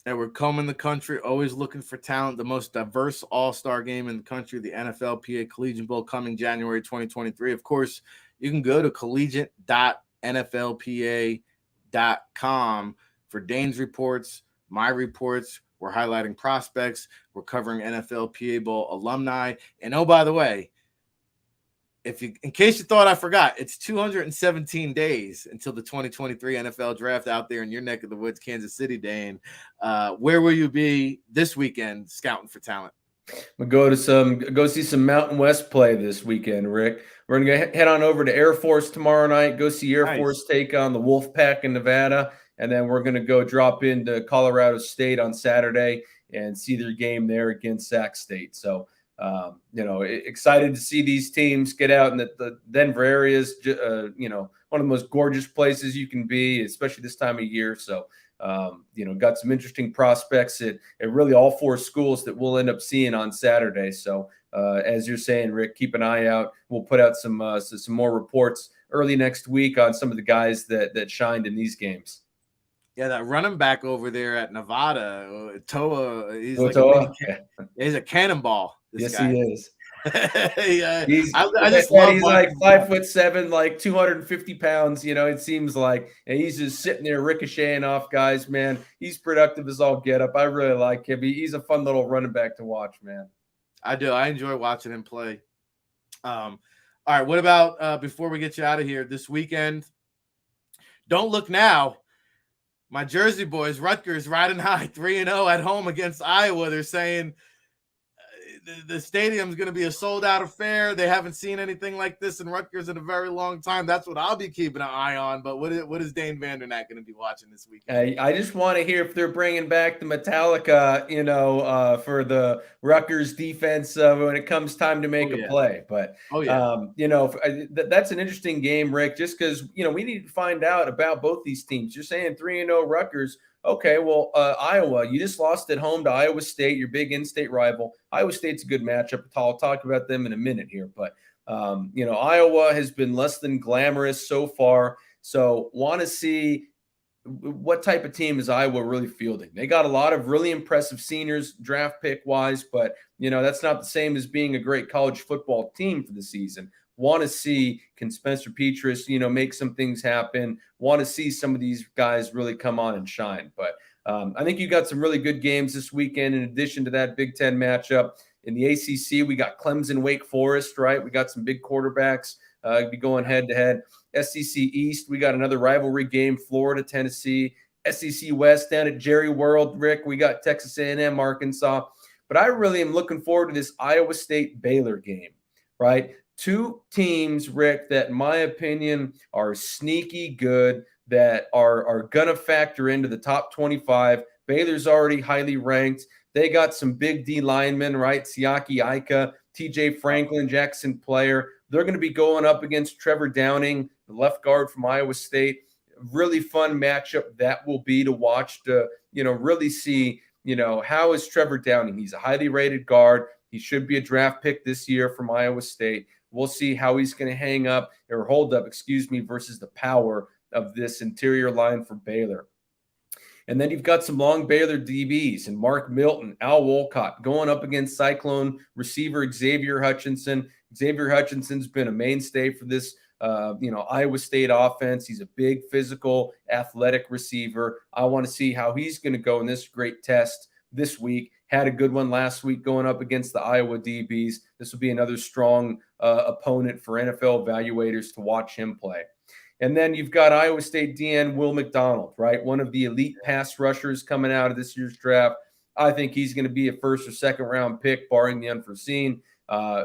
And we're combing the country, always looking for talent. The most diverse all-star game in the country, the NFLPA Collegiate Bowl, coming January 2023. Of course, you can go to collegiate.nflpa.com for Dane's reports, my reports. We're highlighting prospects. We're covering NFLPA Bowl alumni. And oh, by the way, in case you thought I forgot, it's 217 days until the 2023 NFL draft out there in your neck of the woods, Kansas City, Dane. Where will you be this weekend scouting for talent? We'll go see some Mountain West play this weekend, Rick. We're going to head on over to Air Force tomorrow night, go see Air Force take on the Wolfpack in Nevada, and then we're going to go drop into Colorado State on Saturday and see their game there against Sac State. So, excited to see these teams get out in the Denver area is, one of the most gorgeous places you can be, especially this time of year. So, got some interesting prospects at really all 4 schools that we'll end up seeing on Saturday. So, as you're saying, Rick, keep an eye out. We'll put out some more reports early next week on some of the guys that shined in these games. Yeah, that running back over there at Nevada, Toa, he's a cannonball. Yes, guy. he is. He's like 5'7", like 250 pounds. It seems like, and he's just sitting there ricocheting off guys. Man, he's productive as all get up. I really like him. He's a fun little running back to watch, man. I do. I enjoy watching him play. All right, what about before we get you out of here this weekend? Don't look now. My Jersey boys, Rutgers, riding high, 3-0 at home against Iowa. They're saying the stadium's going to be a sold-out affair. They haven't seen anything like this in Rutgers in a very long time. That's what I'll be keeping an eye on. But what is Dane Vandernack going to be watching this weekend? I just want to hear if they're bringing back the Metallica, for the Rutgers defense when it comes time to make a play. But, that's an interesting game, Rick, just because, we need to find out about both these teams. You're saying 3-0 Rutgers. Okay, well, Iowa, you just lost at home to Iowa State, your big in-state rival. Iowa State's a good matchup. I'll talk about them in a minute here. But, Iowa has been less than glamorous so far. So want to see what type of team is Iowa really fielding. They got a lot of really impressive seniors draft pick-wise, but, that's not the same as being a great college football team for the season. Want to see, can Spencer Petras, make some things happen. Want to see some of these guys really come on and shine. But I think you got some really good games this weekend in addition to that Big Ten matchup. In the ACC, we got Clemson, Wake Forest, right? We got some big quarterbacks be going head-to-head. SEC East, we got another rivalry game, Florida, Tennessee, SEC West down at Jerry World, Rick. We got Texas A&M, Arkansas. But I really am looking forward to this Iowa State-Baylor game, right? Two teams, Rick, that in my opinion are sneaky good, that are going to factor into the top 25. Baylor's already highly ranked. They got some big D linemen, right? Siaki Ika, TJ Franklin, Jackson Player. They're going to be going up against Trevor Downing, the left guard from Iowa State. Really fun matchup that will be to watch, to, really see, how is Trevor Downing? He's a highly rated guard. He should be a draft pick this year from Iowa State. We'll see how he's going to hold up, versus the power of this interior line for Baylor. And then you've got some long Baylor DBs and Mark Milton, Al Wolcott going up against Cyclone receiver Xavier Hutchinson. Xavier Hutchinson's been a mainstay for this, Iowa State offense. He's a big, physical, athletic receiver. I want to see how he's going to go in this great test this week. Had a good one last week going up against the Iowa DBs. This will be another strong opponent for NFL evaluators to watch him play. And then you've got Iowa State DN Will McDonald, right? One of the elite pass rushers coming out of this year's draft. I think he's going to be a first or second round pick, barring the unforeseen.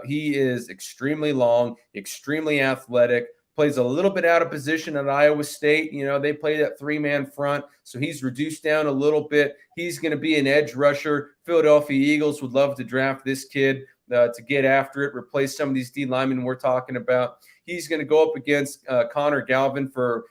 He is extremely long, extremely athletic, plays a little bit out of position at Iowa State. They play that three-man front, so he's reduced down a little bit. He's going to be an edge rusher. Philadelphia Eagles would love to draft this kid to get after it, replace some of these D linemen we're talking about. He's going to go up against Connor Galvin for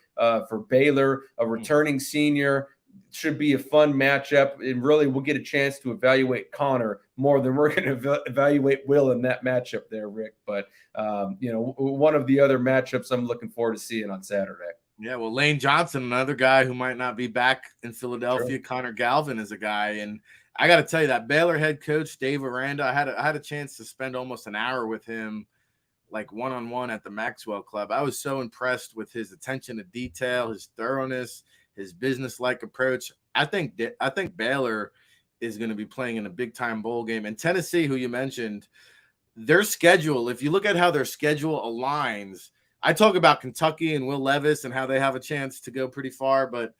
Baylor, a returning senior. Should be a fun matchup, and really we'll get a chance to evaluate Connor more than we're going to evaluate Will in that matchup there, Rick. But, one of the other matchups I'm looking forward to seeing on Saturday. Yeah, well, Lane Johnson, another guy who might not be back in Philadelphia. Sure. Connor Galvin is a guy, and I got to tell you, that Baylor head coach, Dave Aranda, I had a chance to spend almost an hour with him, like one-on-one at the Maxwell Club. I was so impressed with his attention to detail, his thoroughness, his business-like approach. I think Baylor is going to be playing in a big-time bowl game. And Tennessee, who you mentioned, their schedule, if you look at how their schedule aligns, I talk about Kentucky and Will Levis and how they have a chance to go pretty far, but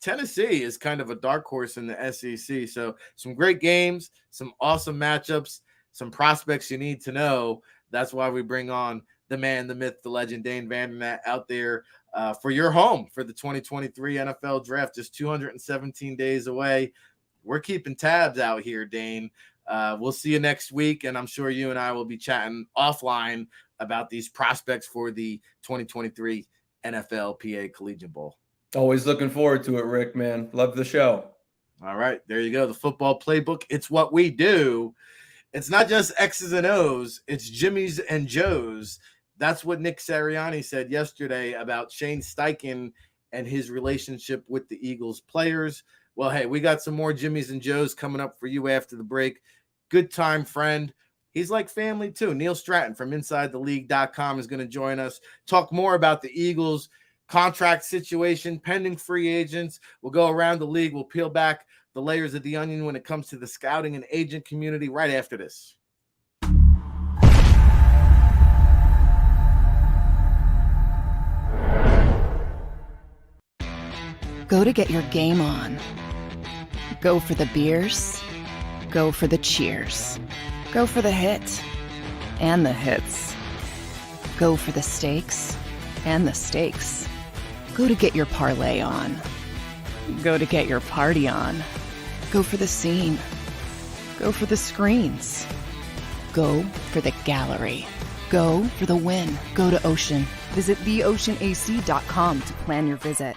Tennessee is kind of a dark horse in the SEC. So some great games, some awesome matchups, some prospects you need to know. That's why we bring on the man, the myth, the legend, Dane Vandermatt out there for your home for the 2023 NFL Draft, just 217 days away. We're keeping tabs out here, Dane. We'll see you next week, and I'm sure you and I will be chatting offline about these prospects for the 2023 NFLPA Collegiate Bowl. Always looking forward to it, Rick, man. Love the show. All right, there you go. The Football Playbook. It's what we do. It's not just X's and O's. It's Jimmy's and Joe's. That's what Ric Serritella said yesterday about Shane Steichen and his relationship with the Eagles players. Well, hey, we got some more Jimmy's and Joe's coming up for you after the break. Good time friend. He's like family too. Neil Stratton from InsideTheLeague.com is going to join us. Talk more about the Eagles contract situation, pending free agents. We'll go around the league. We'll peel back the layers of the onion when it comes to the scouting and agent community right after this. Go to get your game on. Go for the beers. Go for the cheers. Go for the hit and the hits. Go for the stakes and the stakes. Go to get your parlay on. Go to get your party on. Go for the scene. Go for the screens. Go for the gallery. Go for the win. Go to Ocean. Visit theoceanac.com to plan your visit.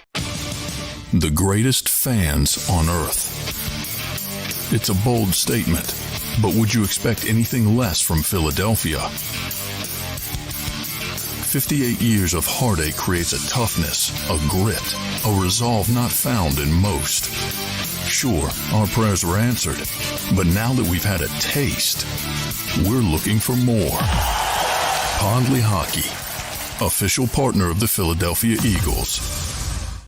The greatest fans on earth. It's a bold statement, but would you expect anything less from Philadelphia? 58 years of heartache creates a toughness, a grit, a resolve not found in most. Sure, our prayers were answered, but now that we've had a taste, we're looking for more. Pondley Hockey, official partner of the Philadelphia Eagles.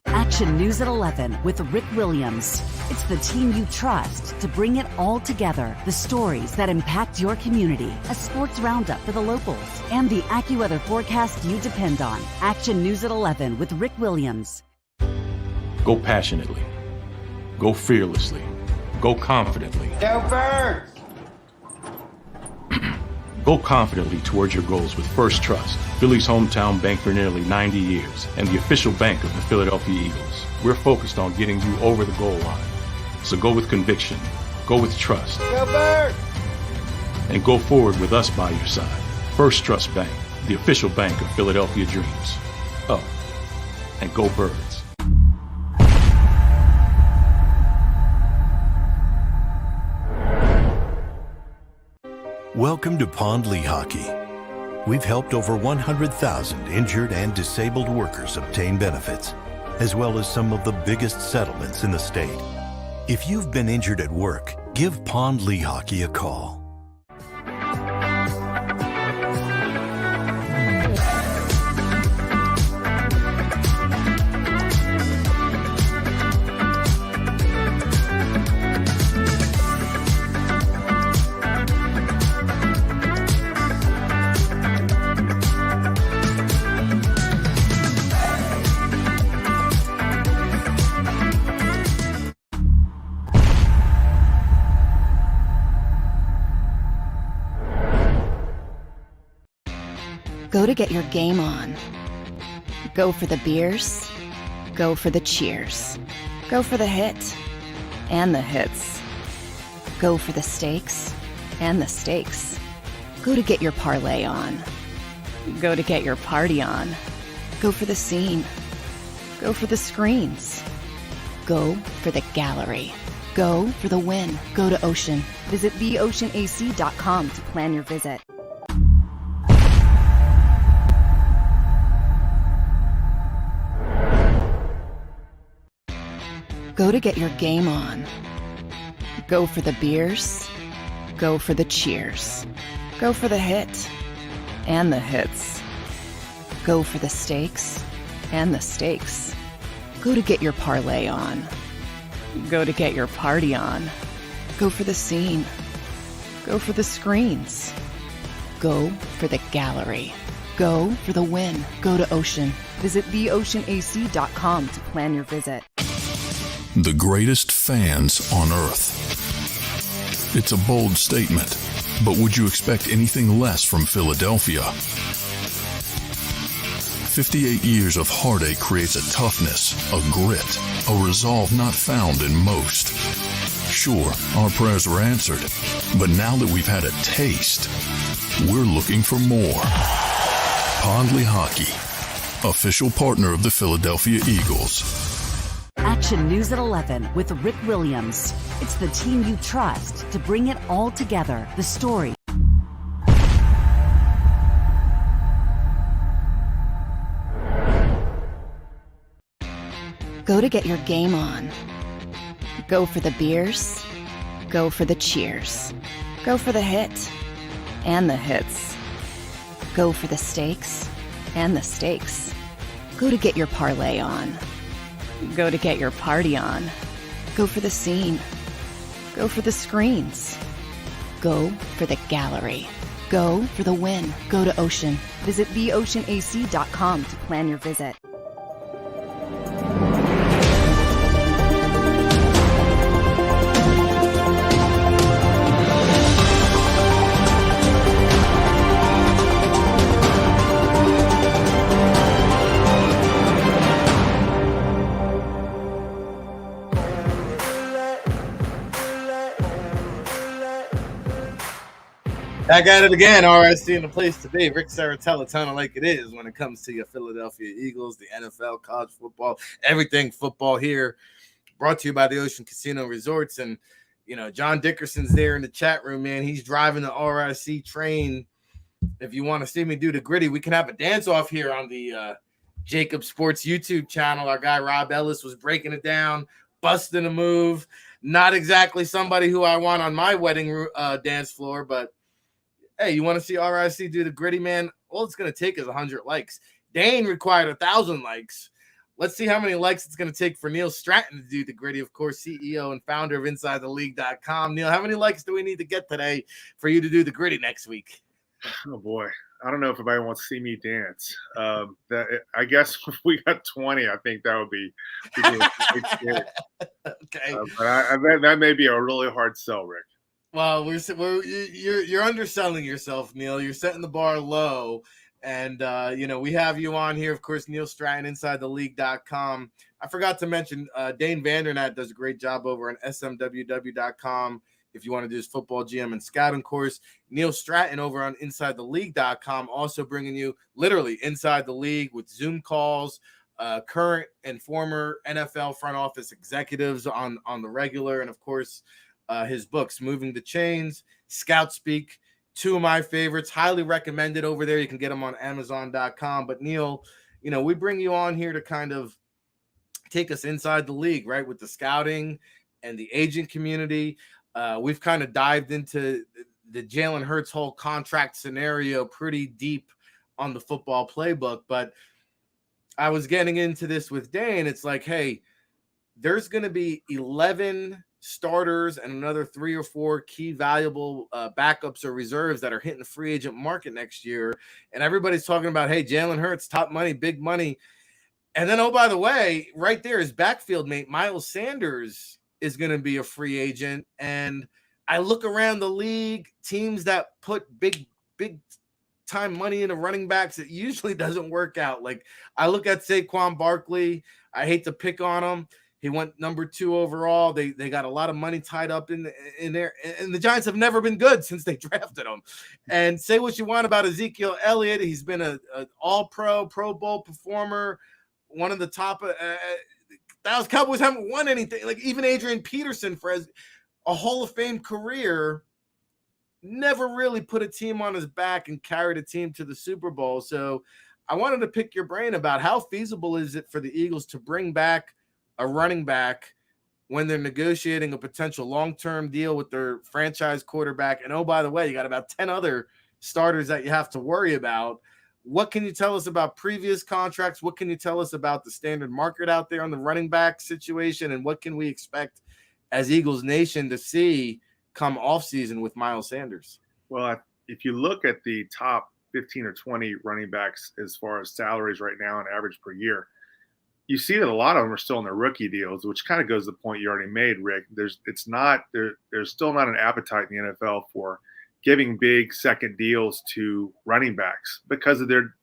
Action News at 11 with Rick Williams. It's the team you trust to bring it all together. The stories that impact your community, a sports roundup for the locals, and the AccuWeather forecast you depend on. Action News at 11 with Rick Williams. Go passionately. Go fearlessly. Go confidently. Go Birds! Go confidently towards your goals with First Trust, Philly's hometown bank for nearly 90 years, and the official bank of the Philadelphia Eagles. We're focused on getting you over the goal line. So go with conviction, go with trust, Go Birds! and go forward with us by your side. First Trust Bank, the official bank of Philadelphia dreams. Oh, and go Birds. Welcome to Pond Lee Hockey. We've helped over 100,000 injured and disabled workers obtain benefits, as well as some of the biggest settlements in the state. If you've been injured at work, give Pond Lee Hockey a call. Go to get your game on. Go for the beers. Go for the cheers. Go for the hit and the hits. Go for the stakes and the stakes. Go to get your parlay on. Go to get your party on. Go for the scene. Go for the screens. Go for the gallery. Go for the win. Go to Ocean. Visit theoceanac.com to plan your visit. Go to get your game on. Go for the beers. Go for the cheers. Go for the hit and the hits. Go for the stakes and the stakes. Go to get your parlay on. Go to get your party on. Go for the scene. Go for the screens. Go for the gallery. Go for the win. Go to Ocean. Visit theoceanac.com to plan your visit. The greatest fans on earth. It's a bold statement, but would you expect anything less from Philadelphia? 58 years of heartache creates a toughness, a grit, a resolve not found in most. Sure, our prayers were answered, but now that we've had a taste, we're looking for more. Pond Lee Hockey, official partner of the Philadelphia Eagles. Action News at 11 with Rick Williams. It's the team you trust to bring it all together. The story. Go to get your game on. Go for the beers. Go for the cheers. Go for the hit and the hits. Go for the stakes and the stakes. Go to get your parlay on. Go to get your party on. Go for the scene. Go for the screens. Go for the gallery. Go for the win. Go to Ocean. Visit theoceanac.com to plan your visit. Back at it again, RSC in the place to be. Ric Serritella, telling it like it is when it comes to your Philadelphia Eagles, the NFL, college football, everything football here. Brought to you by the Ocean Casino Resorts. And, you know, John Dickerson's there in the chat room, man. He's driving the RSC train. If you want to see me do the gritty, we can have a dance-off here on the JAKIB Sports YouTube channel. Our guy Rob Ellis was breaking it down, busting a move. Not exactly somebody who I want on my wedding dance floor, but hey, you want to see RIC do the gritty, man? All it's going to take is 100 likes. Dane required 1,000 likes. Let's see how many likes it's going to take for Neil Stratton to do the gritty, of course, CEO and founder of InsideTheLeague.com. Neil, how many likes do we need to get today for you to do the gritty next week? Oh boy, I don't know if anybody wants to see me dance. I guess if we got 20, I think that would be Okay. but that may be a really hard sell, Rick. Well, you're underselling yourself, Neil. You're setting the bar low. And, we have you on here, of course, Neil Stratton, InsideTheLeague.com. I forgot to mention, Dane Vandernat does a great job over on smww.com. If you want to do his football GM and scouting course, Neil Stratton over on InsideTheLeague.com, also bringing you literally Inside the League with Zoom calls, current and former NFL front office executives on the regular, and of course, his books, Moving the Chains, Scout Speak, two of my favorites, highly recommended over there. You can get them on Amazon.com. But Neil, we bring you on here to kind of take us inside the league, right, with the scouting and the agent community. We've kind of dived into the Jalen Hurts whole contract scenario pretty deep on the football playbook. But I was getting into this with Dane. It's like, hey, there's going to be 11 starters and another 3 or 4 key valuable backups or reserves that are hitting the free agent market next year. And everybody's talking about, hey, Jalen Hurts, top money, big money. And then, oh, by the way, right there, his backfield mate, Miles Sanders, is going to be a free agent. And I look around the league, teams that put big time money into running backs, it usually doesn't work out. Like, I look at Saquon Barkley. I hate to pick on him. He went number 2 overall. They got a lot of money tied up in there. And the Giants have never been good since they drafted him. And say what you want about Ezekiel Elliott. He's been an all-pro, Pro Bowl performer, one of the top. Dallas Cowboys haven't won anything. Like, even Adrian Peterson, for a Hall of Fame career, never really put a team on his back and carried a team to the Super Bowl. So I wanted to pick your brain about how feasible is it for the Eagles to bring back a running back when they're negotiating a potential long-term deal with their franchise quarterback. And, oh, by the way, you got about 10 other starters that you have to worry about. What can you tell us about previous contracts? What can you tell us about the standard market out there on the running back situation? And what can we expect as Eagles Nation to see come offseason with Miles Sanders? Well, if you look at the top 15 or 20 running backs as far as salaries right now on average per year, you see that a lot of them are still in their rookie deals, which kind of goes to the point you already made, Rick. There's still not an appetite in the NFL for giving big second deals to running backs because of their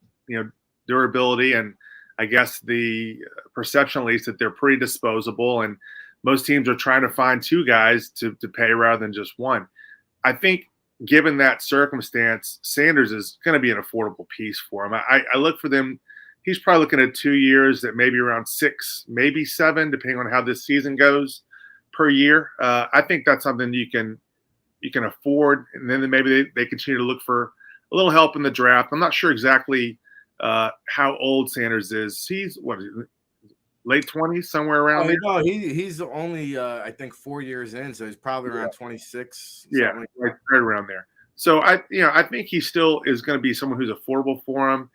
durability, and I guess the perception, at least, that they're pretty disposable, and most teams are trying to find 2 guys to pay rather than just one. I think given that circumstance, Sanders is going to be an affordable piece for him. I look for them. He's probably looking at 2 years at maybe around 6, maybe 7, depending on how this season goes per year. I think that's something you can afford, and then maybe they continue to look for a little help in the draft. I'm not sure exactly how old Sanders is. He's late 20s, somewhere around there. No, he's only I think 4 years in, so he's probably around 26. Yeah, right around there. So I think he still is going to be someone who's affordable for him.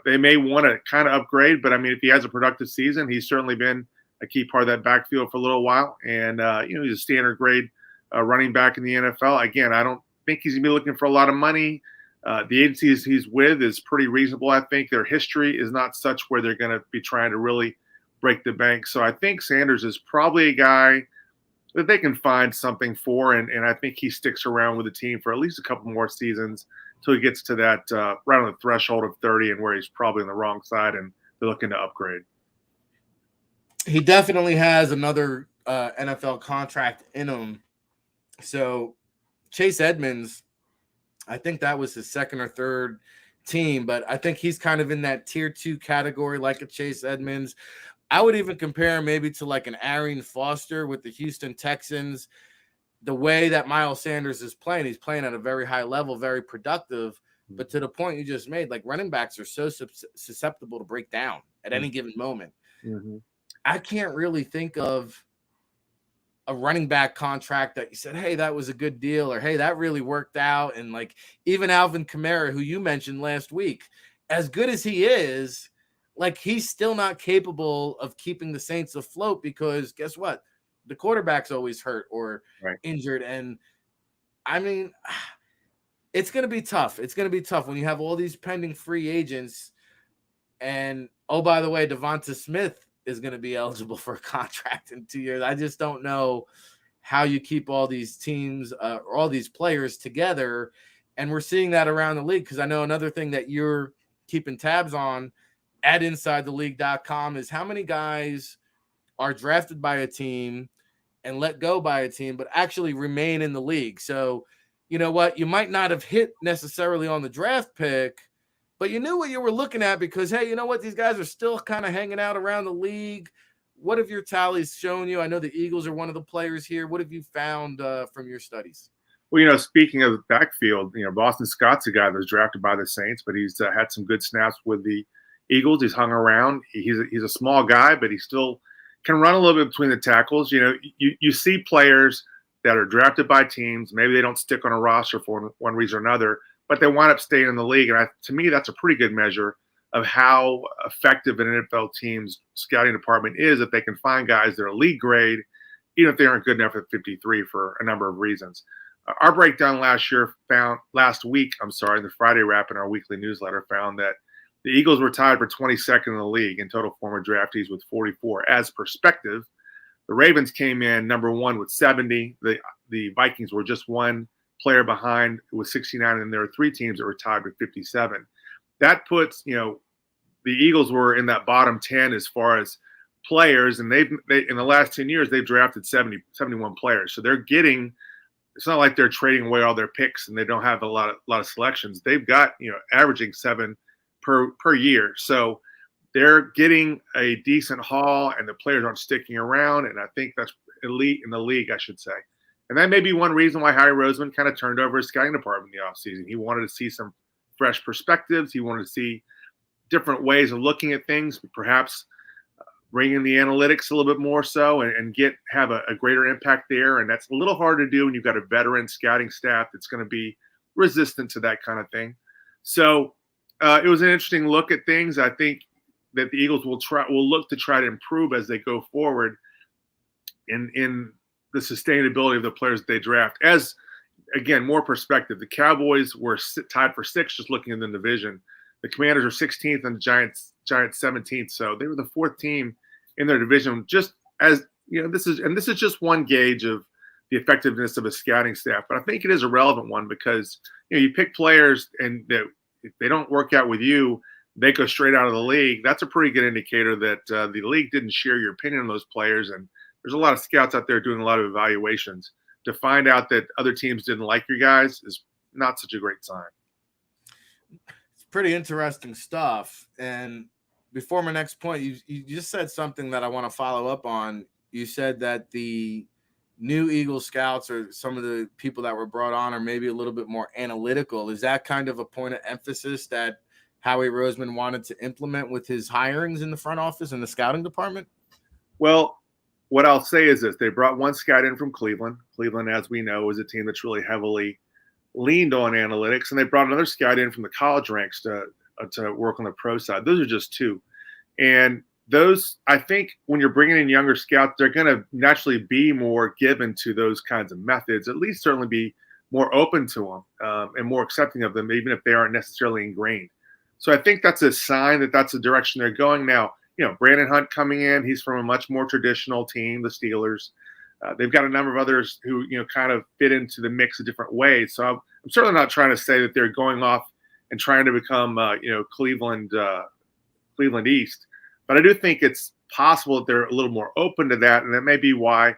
They may want to kind of upgrade, but I mean, if he has a productive season, he's certainly been a key part of that backfield for a little while. And, he's a standard grade running back in the NFL. Again, I don't think he's going to be looking for a lot of money. The agencies he's with is pretty reasonable. I think their history is not such where they're going to be trying to really break the bank. So I think Sanders is probably a guy that they can find something for. And I think he sticks around with the team for at least a couple more seasons until he gets to that right on the threshold of 30 and where he's probably on the wrong side and they're looking to upgrade. He definitely has another NFL contract in him. So Chase Edmonds, I think that was his second or third team, but I think he's kind of in that tier 2 category, like a Chase Edmonds. I would even compare him maybe to like an Arian Foster with the Houston Texans. The way that Miles Sanders is playing, he's playing at a very high level, very productive. But to the point you just made, like, running backs are so susceptible to break down at any given moment. Mm-hmm. I can't really think of a running back contract that you said, hey, that was a good deal, or hey, that really worked out. And like, even Alvin Kamara, who you mentioned last week, as good as he is, like, he's still not capable of keeping the Saints afloat because guess what? The quarterback's always hurt or injured. And I mean, It's going to be tough. It's going to be tough when you have all these pending free agents. And, oh, by the way, Devonta Smith is going to be eligible for a contract in 2 years. I just don't know how you keep all these teams or all these players together. And we're seeing that around the league, because I know another thing that you're keeping tabs on at InsideTheLeague.com is how many guys are drafted by a team and let go by a team, but actually remain in the league. So, you know what? You might not have hit necessarily on the draft pick, but you knew what you were looking at because, hey, you know what? These guys are still kind of hanging out around the league. What have your tallies shown you? I know the Eagles are one of the players here. What have you found from your studies? Well, speaking of the backfield, Boston Scott's a guy that was drafted by the Saints, but he's had some good snaps with the Eagles. He's hung around. He's a small guy, but he still can run a little bit between the tackles. You see players that are drafted by teams. Maybe they don't stick on a roster for one reason or another, but they wind up staying in the league. And to me, that's a pretty good measure of how effective an NFL team's scouting department is if they can find guys that are league grade, even if they aren't good enough at 53 for a number of reasons. Our breakdown last week, the Friday wrap in our weekly newsletter found that the Eagles were tied for 22nd in the league in total former draftees with 44. As perspective, the Ravens came in number 1 with 70. The Vikings were just one player behind with 69, and there are 3 teams that were tied with 57. That puts, the Eagles were in that bottom 10 as far as players, and they in the last 10 years they've drafted 71 players. So they're getting. It's not like they're trading away all their picks and they don't have a lot of selections. They've got averaging 7 per year. So they're getting a decent haul, and the players aren't sticking around. And I think that's elite in the league, I should say. And that may be one reason why Howie Roseman kind of turned over his scouting department in the offseason. He wanted to see some fresh perspectives. He wanted to see different ways of looking at things, perhaps bring in the analytics a little bit more so and have a greater impact there. And that's a little hard to do when you've got a veteran scouting staff that's going to be resistant to that kind of thing. So it was an interesting look at things. I think that the Eagles will look to try to improve as they go forward in the sustainability of the players that they draft. As, again, more perspective, the Cowboys were tied for 6th just looking in the division. The Commanders are 16th and the Giants 17th. So they were the 4th team in their division. Just as this is just one gauge of the effectiveness of a scouting staff. But I think it is a relevant one because you pick players and if they don't work out with you, they go straight out of the league. That's a pretty good indicator that the league didn't share your opinion on those players. And there's a lot of scouts out there doing a lot of evaluations. To find out that other teams didn't like your guys is not such a great sign. Pretty interesting stuff. And before my next point, you just said something that I want to follow up on. You said that the new Eagle scouts or some of the people that were brought on are maybe a little bit more analytical. Is that kind of a point of emphasis that Howie Roseman wanted to implement with his hirings in the front office and the scouting department? Well, what I'll say is this. They brought one scout in from Cleveland. Cleveland, as we know, is a team that's really heavily leaned on analytics, and they brought another scout in from the college ranks to work on the pro side. Those are just 2. And those, I think when you're bringing in younger scouts, they're going to naturally be more given to those kinds of methods, at least certainly be more open to them and more accepting of them, even if they aren't necessarily ingrained. So I think that's a sign that that's the direction they're going now. Brandon Hunt coming in, he's from a much more traditional team, the Steelers. They've got a number of others who, kind of fit into the mix a different ways. So I'm certainly not trying to say that they're going off and trying to become, Cleveland East. But I do think it's possible that they're a little more open to that. And that may be why,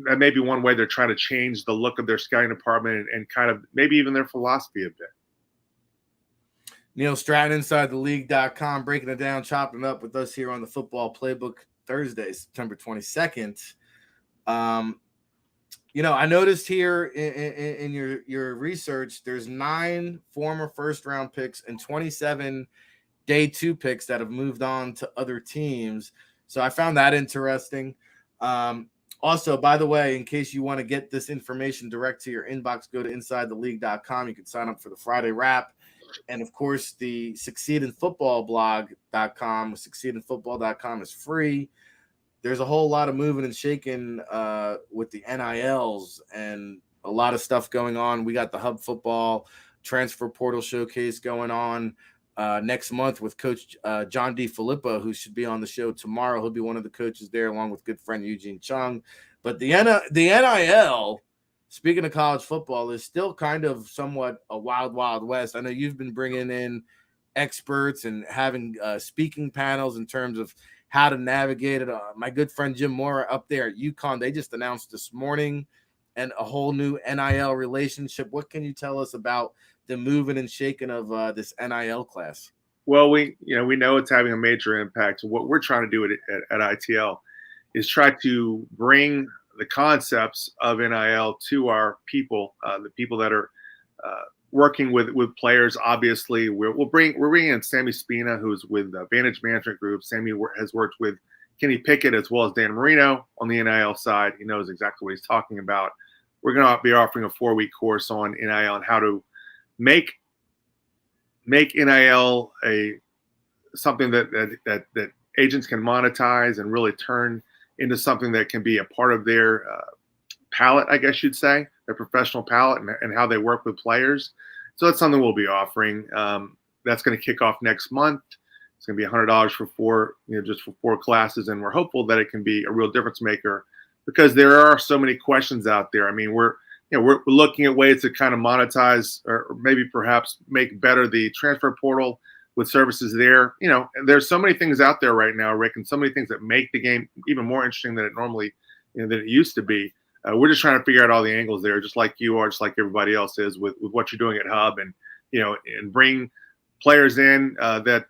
that may be one way they're trying to change the look of their scouting department and kind of maybe even their philosophy a bit. Neil Stratton, InsideTheLeague.com, breaking it down, chopping it up with us here on the Football Playbook Thursday, September 22nd. I noticed here in your research, there's 9 former first-round picks and 27 day 2 picks that have moved on to other teams. So I found that interesting. Also, by the way, in case you want to get this information direct to your inbox, go to InsideTheLeague.com. You can sign up for the Friday wrap. And, of course, the SucceedInFootballblog.com, SucceedInFootball.com is free. There's a whole lot of moving and shaking with the NILs, and a lot of stuff going on. We got the Hub Football Transfer Portal Showcase going on next month with Coach John D. Filippo, who should be on the show tomorrow. He'll be one of the coaches there, along with good friend Eugene Chung. But the NIL, speaking of college football, is still kind of somewhat a wild, wild west. I know you've been bringing in experts and having speaking panels in terms of how to navigate it. My good friend Jim Moore up there at UConn, they just announced this morning and a whole new NIL relationship. What can you tell us about the moving and shaking of this NIL class? Well, we know it's having a major impact. What we're trying to do at ITL is try to bring the concepts of NIL to our people, the people that are working with players. Obviously, we're bringing in Sammy Spina, who's with Vantage Management Group. Sammy has worked with Kenny Pickett as well as Dan Marino on the NIL side. He knows exactly what he's talking about. We're going to be offering a 4-week course on NIL and how to make NIL something that agents can monetize and really turn into something that can be a part of their palette, I guess you'd say, their professional palette, and how they work with players. So that's something we'll be offering. That's going to kick off next month. It's going to be $100 for just for 4 classes, and we're hopeful that it can be a real difference maker because there are so many questions out there. I mean, we're looking at ways to kind of monetize or maybe perhaps make better the transfer portal with services there. There's so many things out there right now, Rick, and so many things that make the game even more interesting than it normally, than it used to be. We're just trying to figure out all the angles there, just like you are, just like everybody else is with what you're doing at Hub, and bring players in that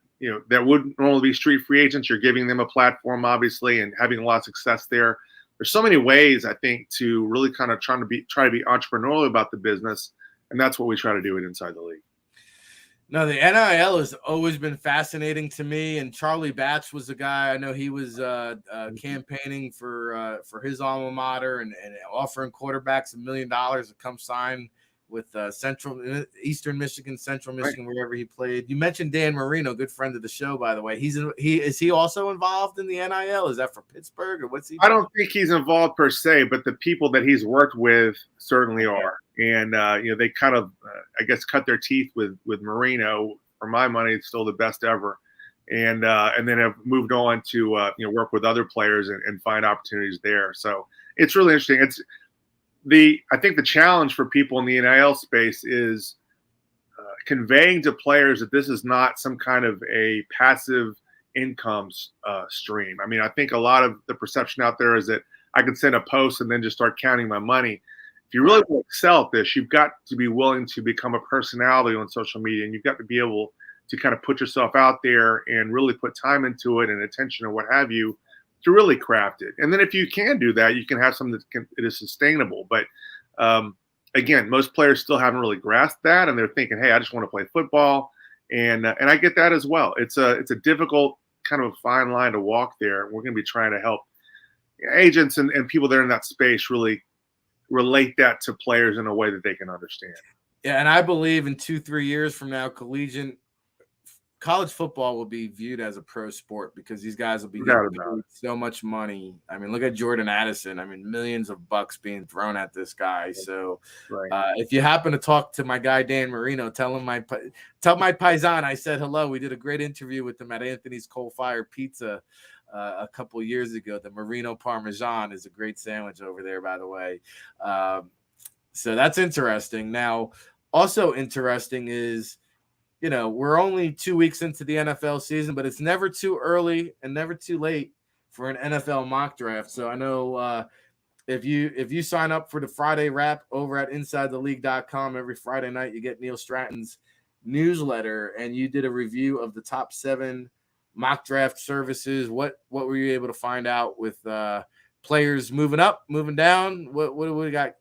wouldn't normally be street free agents. You're giving them a platform, obviously, and having a lot of success there. There's so many ways, I think, to really kind of try to be entrepreneurial about the business, and that's what we try to do it Inside the League. No, the NIL has always been fascinating to me, and Charlie Batch was the guy. I know he was campaigning for his alma mater and offering quarterbacks $1 million to come sign with Eastern Michigan, Central Michigan, right, wherever he played. You mentioned Dan Marino, good friend of the show, by the way. Is he also involved in the NIL? Is that for Pittsburgh, or what's he doing? I don't think he's involved per se, but the people that he's worked with certainly are. And they kind of, I guess, cut their teeth with Marino. For my money, it's still the best ever. And then have moved on to work with other players and find opportunities there. So it's really interesting. I think the challenge for people in the NIL space is conveying to players that this is not some kind of a passive income stream. I mean, I think a lot of the perception out there is that I can send a post and then just start counting my money. If you really want to excel at this, you've got to be willing to become a personality on social media, and you've got to be able to kind of put yourself out there and really put time into it and attention or what have you, to really craft it. And then if you can do that, you can have something that is sustainable. But again, most players still haven't really grasped that, and they're thinking, hey, I just want to play football. And I get that as well. It's a difficult kind of fine line to walk there. We're going to be trying to help agents and people that are in that space really relate that to players in a way that they can understand. Yeah, and I believe in 2-3 years from now, college football will be viewed as a pro sport because these guys will be getting so much money. I mean, look at Jordan Addison. I mean, millions of bucks being thrown at this guy. So if you happen to talk to my guy, Dan Marino, tell my paisan I said hello. We did a great interview with him at Anthony's Coal Fire Pizza a couple years ago. The Marino Parmesan is a great sandwich over there, by the way. So that's interesting. Now, also interesting is, we're only 2 weeks into the NFL season, but it's never too early and never too late for an NFL mock draft. So I know if you sign up for the Friday wrap over at InsideTheLeague.com every Friday night, you get Neil Stratton's newsletter, and you did a review of the top 7 mock draft services. What were you able to find out with players moving up, moving down? What do we got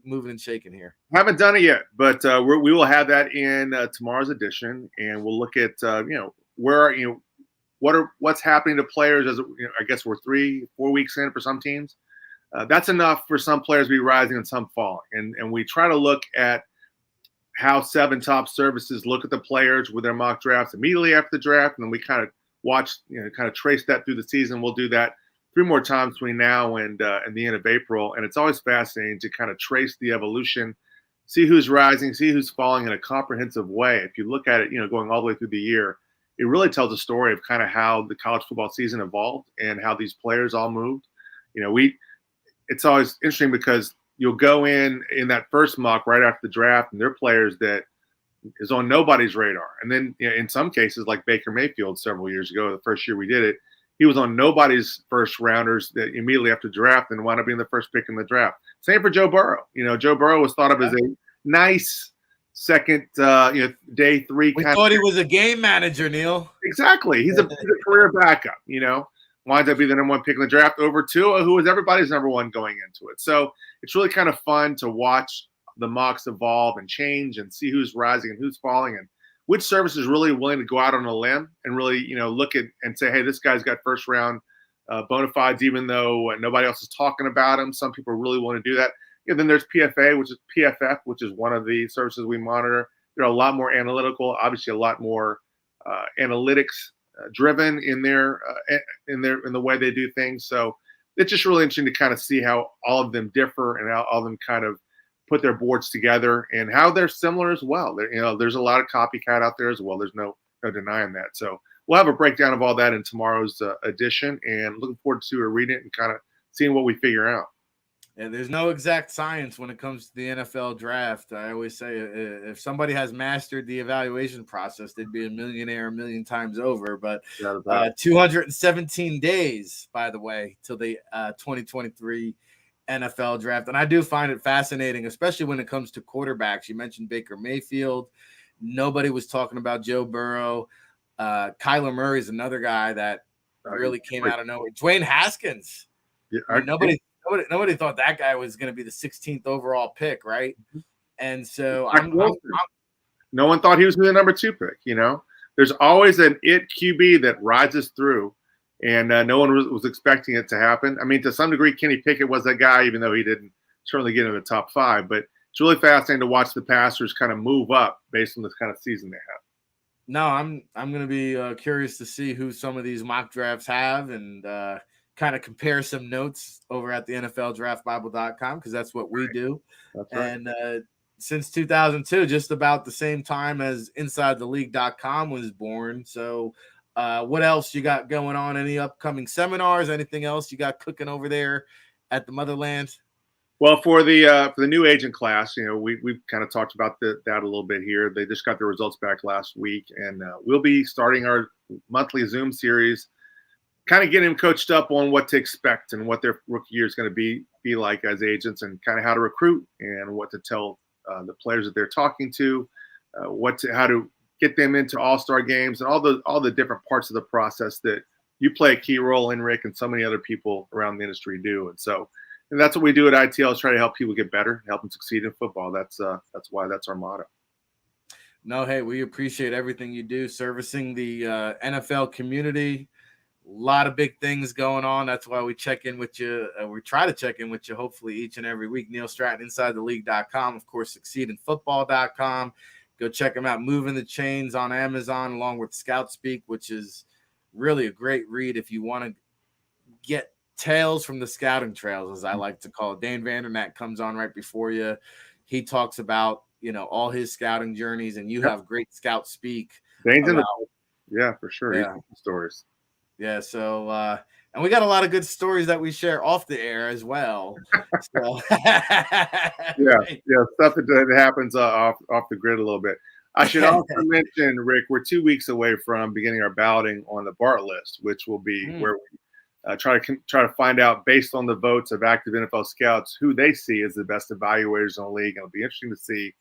moving and shaking here? Haven't done it yet, but we will have that in tomorrow's edition, and we'll look at what's happening to players as I guess we're 3-4 weeks in for some teams. That's enough for some players to be rising and some falling, and we try to look at how 7 top services look at the players with their mock drafts immediately after the draft, and then we kind of watch, kind of trace that through the season. We'll do that 3 more times between now and the end of April, and it's always fascinating to kind of trace the evolution, see who's rising, see who's falling in a comprehensive way. If you look at it, going all the way through the year, it really tells a story of kind of how the college football season evolved and how these players all moved. It's always interesting because you'll go in that first mock right after the draft, and they're players that is on nobody's radar. And then in some cases, like Baker Mayfield several years ago, the first year we did it, he was on nobody's first rounders that immediately after draft and wound up being the first pick in the draft. Same for Joe Burrow. Joe Burrow was thought of as a nice second, day 3. We thought he was a game manager, Neil. Exactly. He's a career backup, winds up being the number 1 pick in the draft over Tua, who was everybody's number 1 going into it. So it's really kind of fun to watch the mocks evolve and change and see who's rising and who's falling and which service is really willing to go out on a limb and really, look at and say, hey, this guy's got first round bona fides, even though nobody else is talking about him. Some people really want to do that. Then there's PFF, which is one of the services we monitor. They're a lot more analytical, obviously a lot more analytics driven in the way they do things. So it's just really interesting to kind of see how all of them differ and how all of them kind of put their boards together and how they're similar as well. There's a lot of copycat out there as well. There's no denying that. So we'll have a breakdown of all that in tomorrow's edition, and looking forward to reading it and kind of seeing what we figure out. Yeah, there's no exact science when it comes to the NFL draft. I always say if somebody has mastered the evaluation process, they'd be a millionaire a million times over. But 217 days, by the way, till the 2023 NFL draft. And I do find it fascinating, especially when it comes to quarterbacks. You mentioned Baker Mayfield. Nobody was talking about Joe Burrow. Kyler Murray is another guy that really came out of nowhere. Dwayne Haskins. Yeah, Nobody thought that guy was going to be the 16th overall pick, right? And so no one thought he was going to be the number 2 pick. There's always an it QB that rises through, and no one was expecting it to happen. I mean, to some degree, Kenny Pickett was that guy, even though he didn't certainly get in the top 5. But it's really fascinating to watch the passers kind of move up based on this kind of season they have. No, I'm going to be curious to see who some of these mock drafts have and kind of compare some notes over at the NFLDraftBible.com because that's what we do. That's right. And since 2002, just about the same time as InsideTheLeague.com was born. So what else you got going on? Any upcoming seminars? Anything else you got cooking over there at the motherland? Well, for the new agent class, we've kind of talked about that a little bit here. They just got the results back last week, and we'll be starting our monthly Zoom series, kind of getting them coached up on what to expect and what their rookie year is going to be like as agents, and kind of how to recruit and what to tell the players that they're talking to, how to get them into all-star games and all the different parts of the process that you play a key role in, Rick, and so many other people around the industry do. And that's what we do at ITL, is try to help people get better, help them succeed in football. That's why that's our motto. No, hey, we appreciate everything you do servicing the NFL community. A lot of big things going on. That's why we check in with you. We try to check in with you hopefully each and every week. Neil Stratton, InsideTheLeague.com. Of course, SucceedInFootball.com. Go check them out. Moving the Chains on Amazon, along with Scout Speak, which is really a great read if you want to get tales from the scouting trails, as I like to call it. Dane Vandernack comes on right before you. He talks about, all his scouting journeys, and you have great Scout Speak. Dane's yeah, for sure. Yeah. Stories. Yeah. So, and we got a lot of good stories that we share off the air as well. So. yeah. Stuff that happens off the grid a little bit. I should also mention, Rick, we're 2 weeks away from beginning our balloting on the BART list, which will be where we try to find out, based on the votes of active NFL scouts, who they see as the best evaluators in the league. And it'll be interesting to see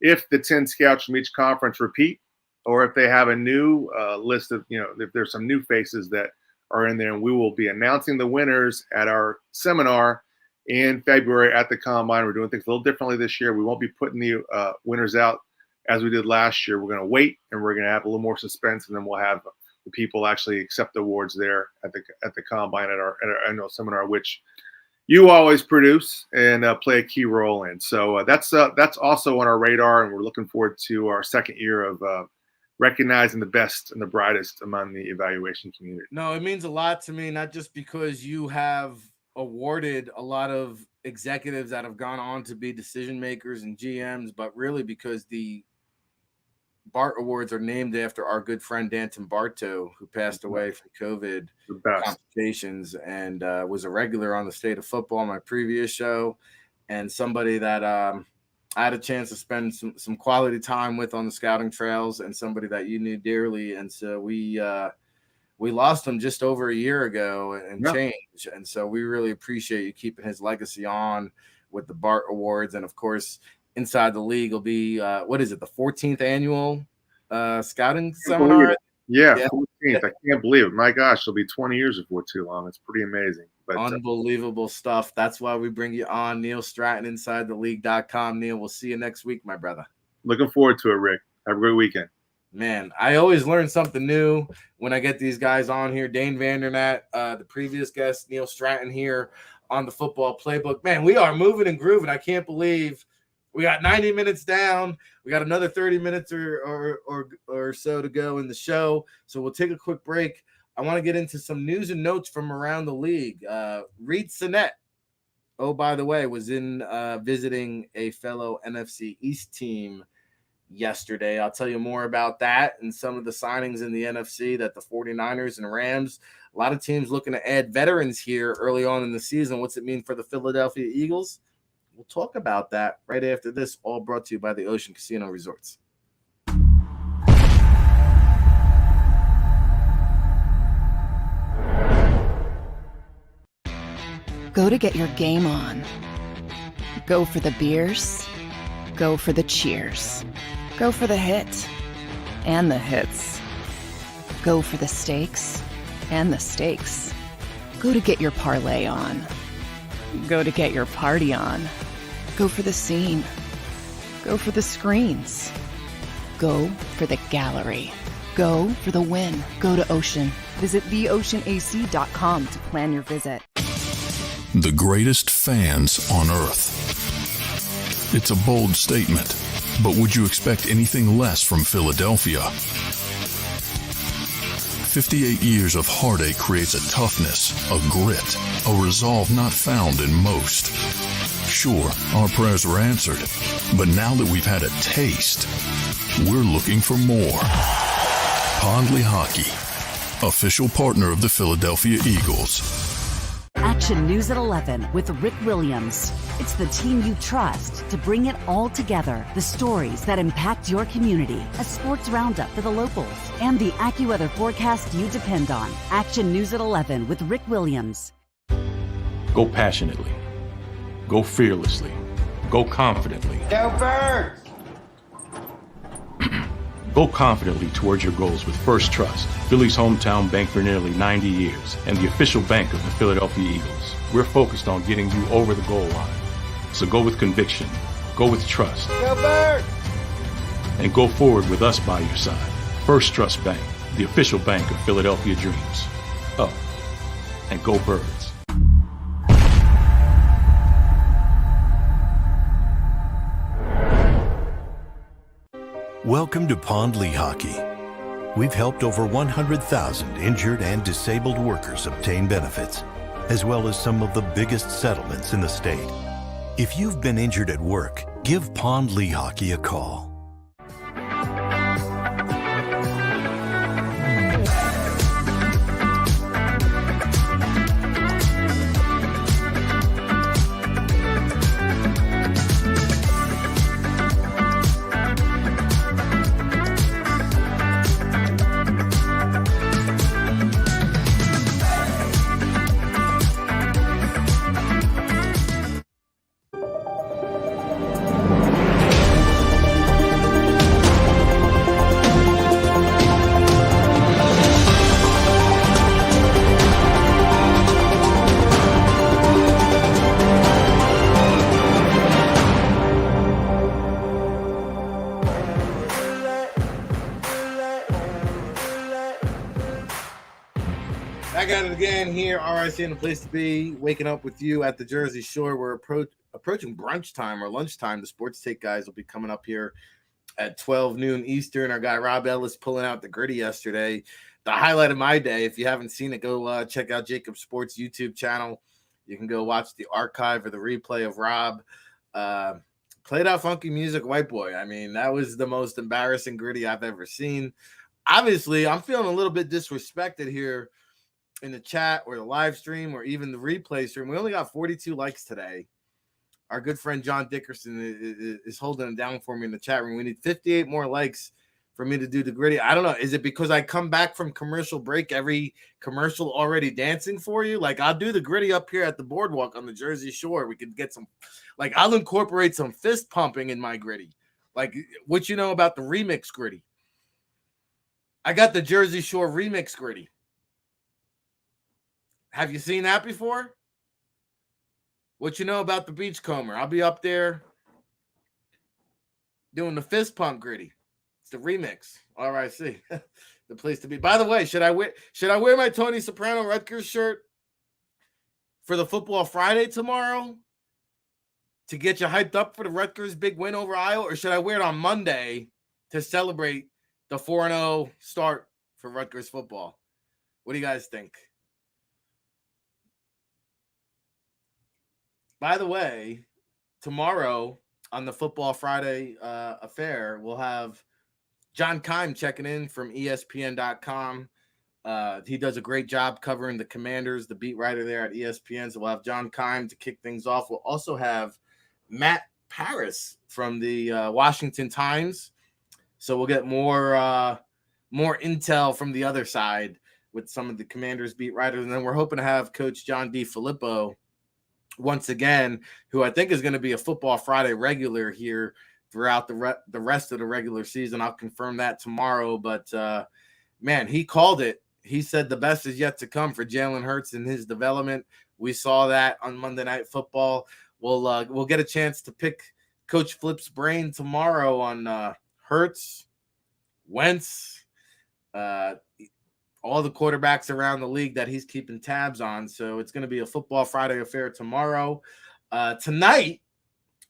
if the 10 scouts from each conference repeat, or if they have a new list of, if there's some new faces that are in there. And we will be announcing the winners at our seminar in February at the Combine. We're doing things a little differently this year. We won't be putting the winners out as we did last year. We're going to wait, and we're going to have a little more suspense, and then we'll have the people actually accept the awards there at the Combine at our annual seminar, which you always produce and play a key role in. So that's also on our radar, and we're looking forward to our second year of recognizing the best and the brightest among the evaluation community. No, it means a lot to me, not just because you have awarded a lot of executives that have gone on to be decision makers and GMs, but really because the Bart Awards are named after our good friend Danton Bartow, who passed away from COVID complications and was a regular on the State of Football, my previous show, and somebody that I had a chance to spend some quality time with on the scouting trails, and somebody that you knew dearly. And so we lost him just over a year ago and change. And so we really appreciate you keeping his legacy on with the Bart Awards. And of course, Inside the League will be, what is it, the 14th annual scouting seminar? Yeah, 14th. I can't believe it. My gosh, it'll be 20 years before too long. It's pretty amazing. But, unbelievable stuff. That's why we bring you on. Neil Stratton, InsideTheLeague.com. Neil, we'll see you next week, my brother. Looking forward to it, Rick. Have a great weekend. Man, I always learn something new when I get these guys on here. Dane Vandernat, the previous guest, Neil Stratton here on the Football Playbook. Man, we are moving and grooving. I can't believe we got 90 minutes down. We got another 30 minutes or so to go in the show. So we'll take a quick break. I want to get into some news and notes from around the league. Ric Serritella, oh, by the way, was in visiting a fellow NFC East team yesterday. I'll tell you more about that and some of the signings in the NFC that the 49ers and Rams, a lot of teams looking to add veterans here early on in the season. What's it mean for the Philadelphia Eagles? We'll talk about that right after this, all brought to you by the Ocean Casino Resorts. Go to get your game on. Go for the beers. Go for the cheers. Go for the hit and the hits. Go for the stakes and the stakes. Go to get your parlay on. Go to get your party on. Go for the scene. Go for the screens. Go for the gallery. Go for the win. Go to Ocean. Visit theoceanac.com to plan your visit. The greatest fans on earth. It's a bold statement, but would you expect anything less from Philadelphia? 58 years of heartache creates a toughness, a grit, a resolve not found in most. Sure, our prayers were answered, but now that we've had a taste, we're looking for more. Pondley Hockey, official partner of the Philadelphia Eagles. Action News at 11 with Rick Williams. It's the team you trust to bring it all together. The stories that impact your community. A sports roundup for the locals. And the AccuWeather forecast you depend on. Action News at 11 with Rick Williams. Go passionately. Go fearlessly. Go confidently. Go Birds! Go confidently towards your goals with First Trust, Philly's hometown bank for nearly 90 years, and the official bank of the Philadelphia Eagles. We're focused on getting you over the goal line. So go with conviction, go with trust, Go Birds! and go forward with us by your side. First Trust Bank, the official bank of Philadelphia dreams. Oh, and go Birds. Welcome to Pondley Hockey. We've helped over 100,000 injured and disabled workers obtain benefits, as well as some of the biggest settlements in the state. If you've been injured at work, give Pondley Hockey a call. Back at it again here, RIC and the place to be, waking up with you at the Jersey Shore. We're approaching brunch time or lunchtime. The Sports Take guys will be coming up here at 12 noon Eastern. Our guy Rob Ellis pulling out the gritty yesterday. The highlight of my day, if you haven't seen it, go check out JAKIB Sports YouTube channel. You can go watch the archive or the replay of Rob. Played out funky music, white boy. I mean, that was the most embarrassing gritty I've ever seen. Obviously, I'm feeling a little bit disrespected here in the chat or the live stream or even the replay stream. We only got 42 likes today. Our good friend John Dickerson is holding it down for me in the chat room. We need 58 more likes for me to do the gritty. I don't know. Is it because I come back from commercial break, every commercial already dancing for you? Like, I'll do the gritty up here at the boardwalk on the Jersey Shore. We could get some, like, I'll incorporate some fist pumping in my gritty. Like, what you know about the remix gritty? I got the Jersey Shore remix gritty. Have you seen that before? What you know about the Beachcomber? I'll be up there doing the fist pump gritty. It's the remix. RIC. The place to be. By the way, should I wear my Tony Soprano Rutgers shirt for the Football Friday tomorrow to get you hyped up for the Rutgers big win over Iowa, or should I wear it on Monday to celebrate the 4-0 start for Rutgers football? What do you guys think? By the way, tomorrow on the Football Friday affair, we'll have John Keim checking in from ESPN.com. He does a great job covering the Commanders, the beat writer there at ESPN. So we'll have John Keim to kick things off. We'll also have Matt Paris from the Washington Times. So we'll get more intel from the other side with some of the Commanders beat writers. And then we're hoping to have Coach John D. Filippo once again, who I think is going to be a Football Friday regular here throughout the rest of the regular season. I'll confirm that tomorrow. But, man, he called it. He said the best is yet to come for Jalen Hurts in his development. We saw that on Monday Night Football. We'll get a chance to pick Coach Flip's brain tomorrow on Hurts, Wentz, all the quarterbacks around the league that he's keeping tabs on. So it's going to be a Football Friday affair tomorrow. Tonight,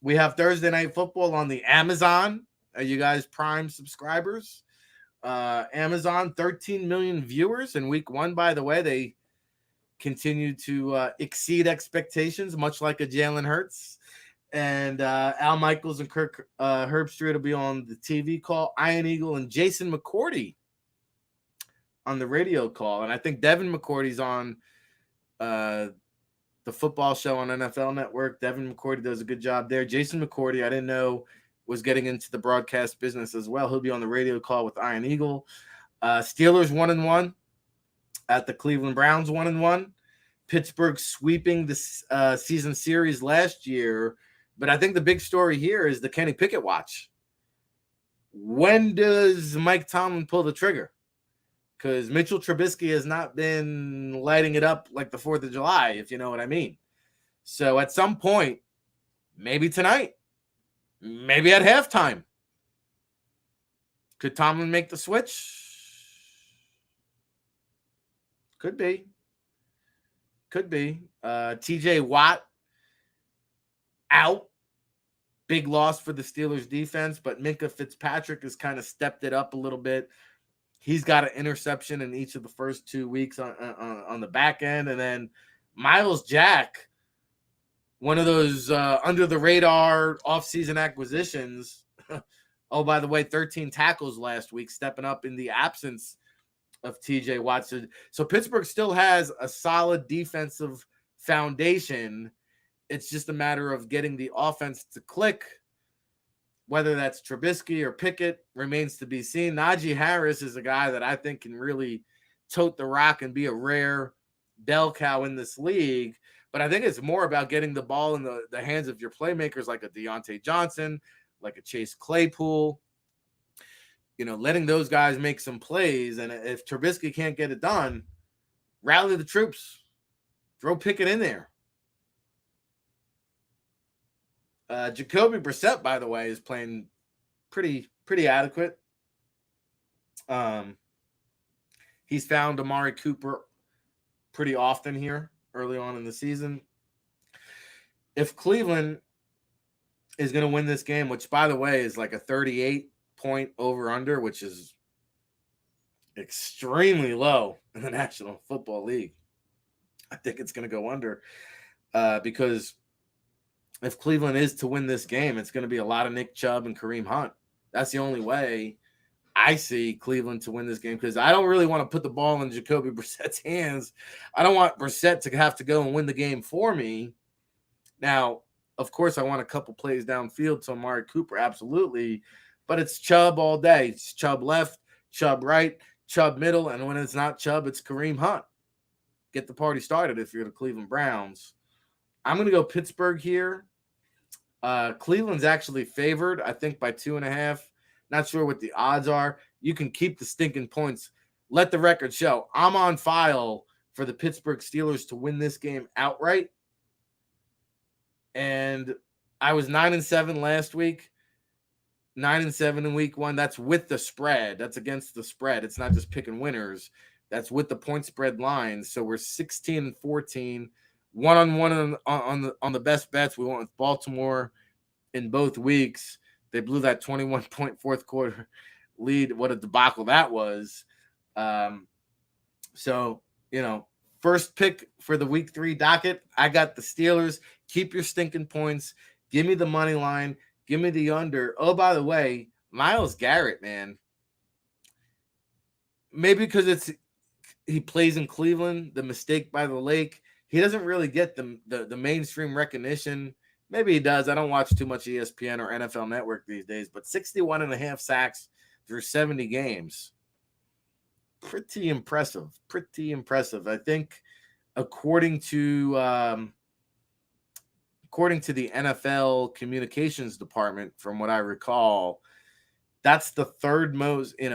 we have Thursday Night Football on the Amazon. Are you guys Prime subscribers? Amazon, 13 million viewers in week one, by the way. They continue to exceed expectations, much like a Jalen Hurts. And Al Michaels and Kirk Herbstreit will be on the TV call. Iron Eagle and Jason McCourty on the radio call. And I think Devin McCourty's on the football show on NFL Network. Devin McCourty does a good job there. Jason McCourty, I didn't know, was getting into the broadcast business as well. He'll be on the radio call with Iron Eagle. Steelers 1-1 at the Cleveland Browns 1-1. Pittsburgh sweeping the season series last year. But I think the big story here is the Kenny Pickett watch. When does Mike Tomlin pull the trigger? Because Mitchell Trubisky has not been lighting it up like the 4th of July, if you know what I mean. So at some point, maybe tonight, maybe at halftime, could Tomlin make the switch? Could be. Could be. TJ Watt out. Big loss for the Steelers defense, but Minkah Fitzpatrick has kind of stepped it up a little bit. He's got an interception in each of the first 2 weeks on the back end. And then Miles Jack, one of those under-the-radar offseason acquisitions. Oh, by the way, 13 tackles last week, stepping up in the absence of TJ Watt. So Pittsburgh still has a solid defensive foundation. It's just a matter of getting the offense to click. Whether that's Trubisky or Pickett remains to be seen. Najee Harris is a guy that I think can really tote the rock and be a rare bell cow in this league. But I think it's more about getting the ball in the hands of your playmakers like a Deontay Johnson, like a Chase Claypool. You know, letting those guys make some plays. And if Trubisky can't get it done, rally the troops. Throw Pickett in there. Jacoby Brissett, by the way, is playing pretty adequate. He's found Amari Cooper pretty often here early on in the season. If Cleveland is going to win this game, which, by the way, is like a 38 point over under, which is extremely low in the National Football League. I think it's going to go under because if Cleveland is to win this game, it's going to be a lot of Nick Chubb and Kareem Hunt. That's the only way I see Cleveland to win this game, because I don't really want to put the ball in Jacoby Brissett's hands. I don't want Brissett to have to go and win the game for me. Now, of course, I want a couple plays downfield to Amari Cooper, absolutely. But it's Chubb all day. It's Chubb left, Chubb right, Chubb middle, and when it's not Chubb, it's Kareem Hunt. Get the party started if you're the Cleveland Browns. I'm going to go Pittsburgh here. Cleveland's actually favored, I think, by 2.5. Not sure what the odds are. You can keep the stinking points. Let the record show. I'm on file for the Pittsburgh Steelers to win this game outright. And I was 9-7 last week. 9-7 in week 1. That's with the spread. That's against the spread. It's not just picking winners. That's with the point spread lines. So we're 16-14. 1-on-1 on the best bets. We went with Baltimore in both weeks. They blew that 21-point fourth quarter lead. What a debacle that was. So, first pick for the week 3 docket, I got the Steelers. Keep your stinking points. Give me the money line. Give me the under. Oh, by the way, Myles Garrett, man. Maybe because he plays in Cleveland, the mistake by the lake. He doesn't really get the mainstream recognition. Maybe he does. I don't watch too much ESPN or NFL Network these days, but 61.5 sacks through 70 games. Pretty impressive. I think according to the NFL communications department, from what I recall, that's the third most. They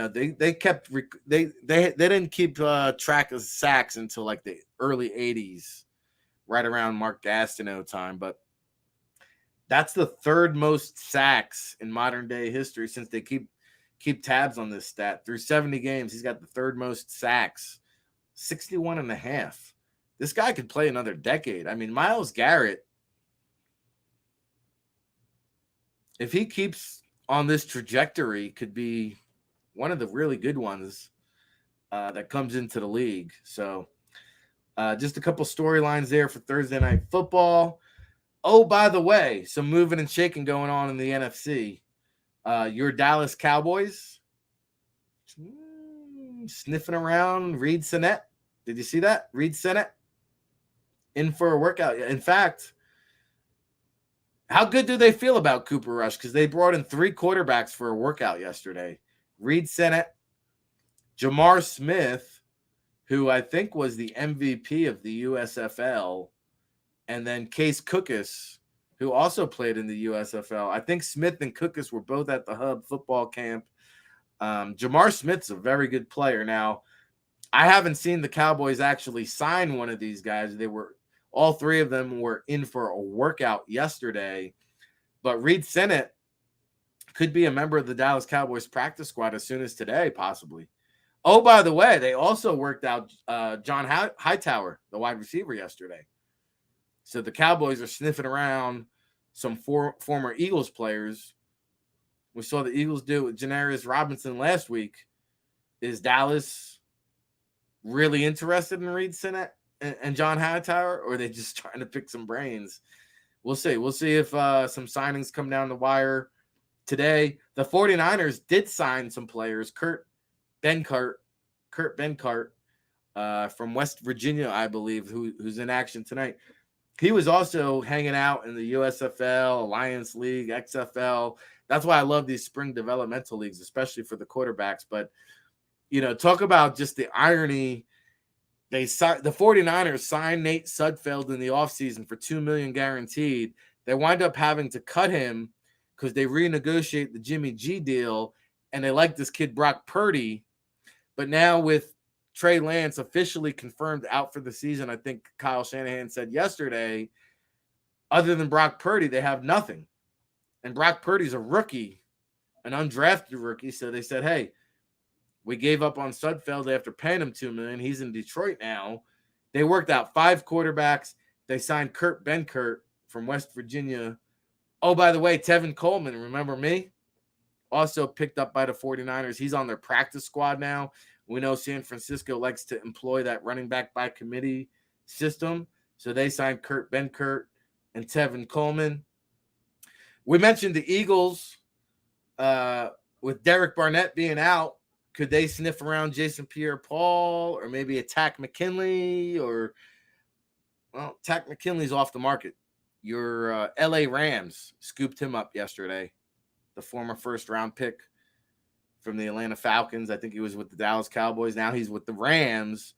didn't keep track of sacks until like the early 80s, right around Mark Gastineau time, but that's the third most sacks in modern day history since they keep tabs on this stat. Through 70 games, he's got the third most sacks, 61.5. This guy could play another decade. I mean, Myles Garrett, if he keeps on this trajectory, could be one of the really good ones that comes into the league. So just a couple storylines there for Thursday Night Football. Oh, by the way, some moving and shaking going on in the NFC. Your Dallas Cowboys sniffing around Reed Sinnett. Did you see that? Reed Sinnett in for a workout. In fact, how good do they feel about Cooper Rush? Because they brought in 3 quarterbacks for a workout yesterday. Reed Sinnett, Jamar Smith, who I think was the MVP of the USFL, and then Case Cookus, who also played in the USFL. I think Smith and Cookus were both at the Hub football camp. Jamar Smith's a very good player. Now, I haven't seen the Cowboys actually sign one of these guys. All 3 of them were in for a workout yesterday. But Reed Sinnett could be a member of the Dallas Cowboys practice squad as soon as today, possibly. Oh, by the way, they also worked out John Hightower, the wide receiver, yesterday. So the Cowboys are sniffing around some former Eagles players. We saw the Eagles do it with Janarius Robinson last week. Is Dallas really interested in Reed Sinnett and John Hightower, or are they just trying to pick some brains? We'll see. We'll see if some signings come down the wire today. The 49ers did sign some players. Kurt Benkert from West Virginia, I believe, who's in action tonight. He was also hanging out in the USFL, Alliance League, XFL. That's why I love these spring developmental leagues, especially for the quarterbacks. But, talk about just the irony. The 49ers signed Nate Sudfeld in the offseason for $2 million guaranteed. They wind up having to cut him because they renegotiate the Jimmy G deal, and they like this kid Brock Purdy. But now with Trey Lance officially confirmed out for the season, I think Kyle Shanahan said yesterday, other than Brock Purdy, they have nothing. And Brock Purdy's a rookie, an undrafted rookie. So they said, hey, we gave up on Sudfeld after paying him $2 million. He's in Detroit now. They worked out 5 quarterbacks. They signed Kurt Benkert from West Virginia. Oh, by the way, Tevin Coleman, remember me? also picked up by the 49ers. He's on their practice squad now. We know San Francisco likes to employ that running back by committee system. So they signed Kurt Benkert and Tevin Coleman. We mentioned the Eagles with Derek Barnett being out. Could they sniff around Jason Pierre-Paul or maybe attack McKinley? Tack McKinley's off the market. Your LA Rams scooped him up yesterday, the former first-round pick from the Atlanta Falcons. I think he was with the Dallas Cowboys. Now he's with the Rams.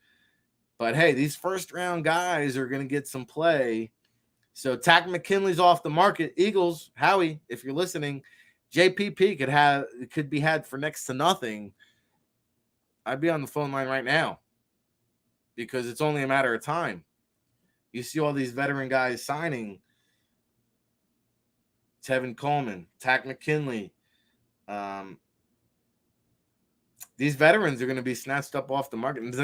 But, hey, these first-round guys are going to get some play. So Tack McKinley's off the market. Eagles, Howie, if you're listening, JPP could be had for next to nothing. I'd be on the phone line right now because it's only a matter of time. You see all these veteran guys signing. Tevin Coleman, Tack McKinley. These veterans are going to be snatched up off the market. And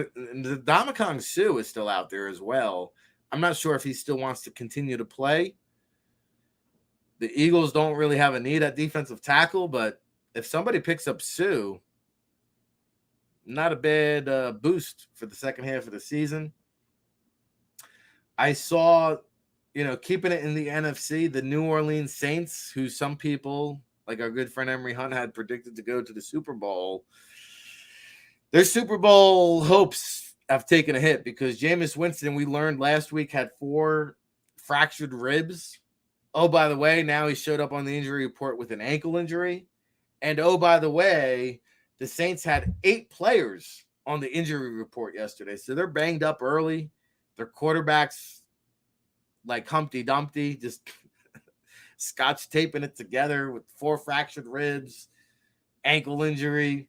the Ndamukong Suh is still out there as well. I'm not sure if he still wants to continue to play. The Eagles don't really have a need at defensive tackle, but if somebody picks up Suh, not a bad boost for the second half of the season. I saw, keeping it in the NFC, the New Orleans Saints, who some people, like our good friend Emery Hunt, had predicted to go to the Super Bowl. Their Super Bowl hopes have taken a hit because Jameis Winston, we learned last week, had 4 fractured ribs. Oh, by the way, now he showed up on the injury report with an ankle injury. And oh, by the way, the Saints had 8 players on the injury report yesterday. So they're banged up early. Their quarterback's like Humpty Dumpty, just scotch taping it together with 4 fractured ribs, ankle injury.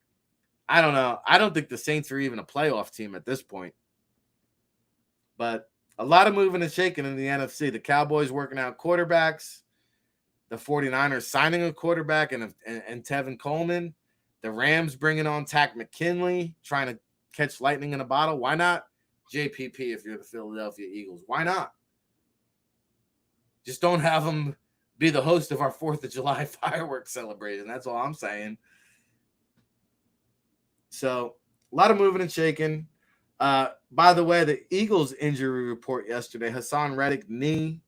I don't know. I don't think the Saints are even a playoff team at this point. But a lot of moving and shaking in the NFC. The Cowboys working out quarterbacks. The 49ers signing a quarterback and Tevin Coleman. The Rams bringing on Tack McKinley, trying to catch lightning in a bottle. Why not JPP if you're the Philadelphia Eagles? Why not? Just don't have them be the host of our 4th of July fireworks celebration. That's all I'm saying. So, a lot of moving and shaking. By the way, the Eagles injury report yesterday, Hassan Reddick, knee.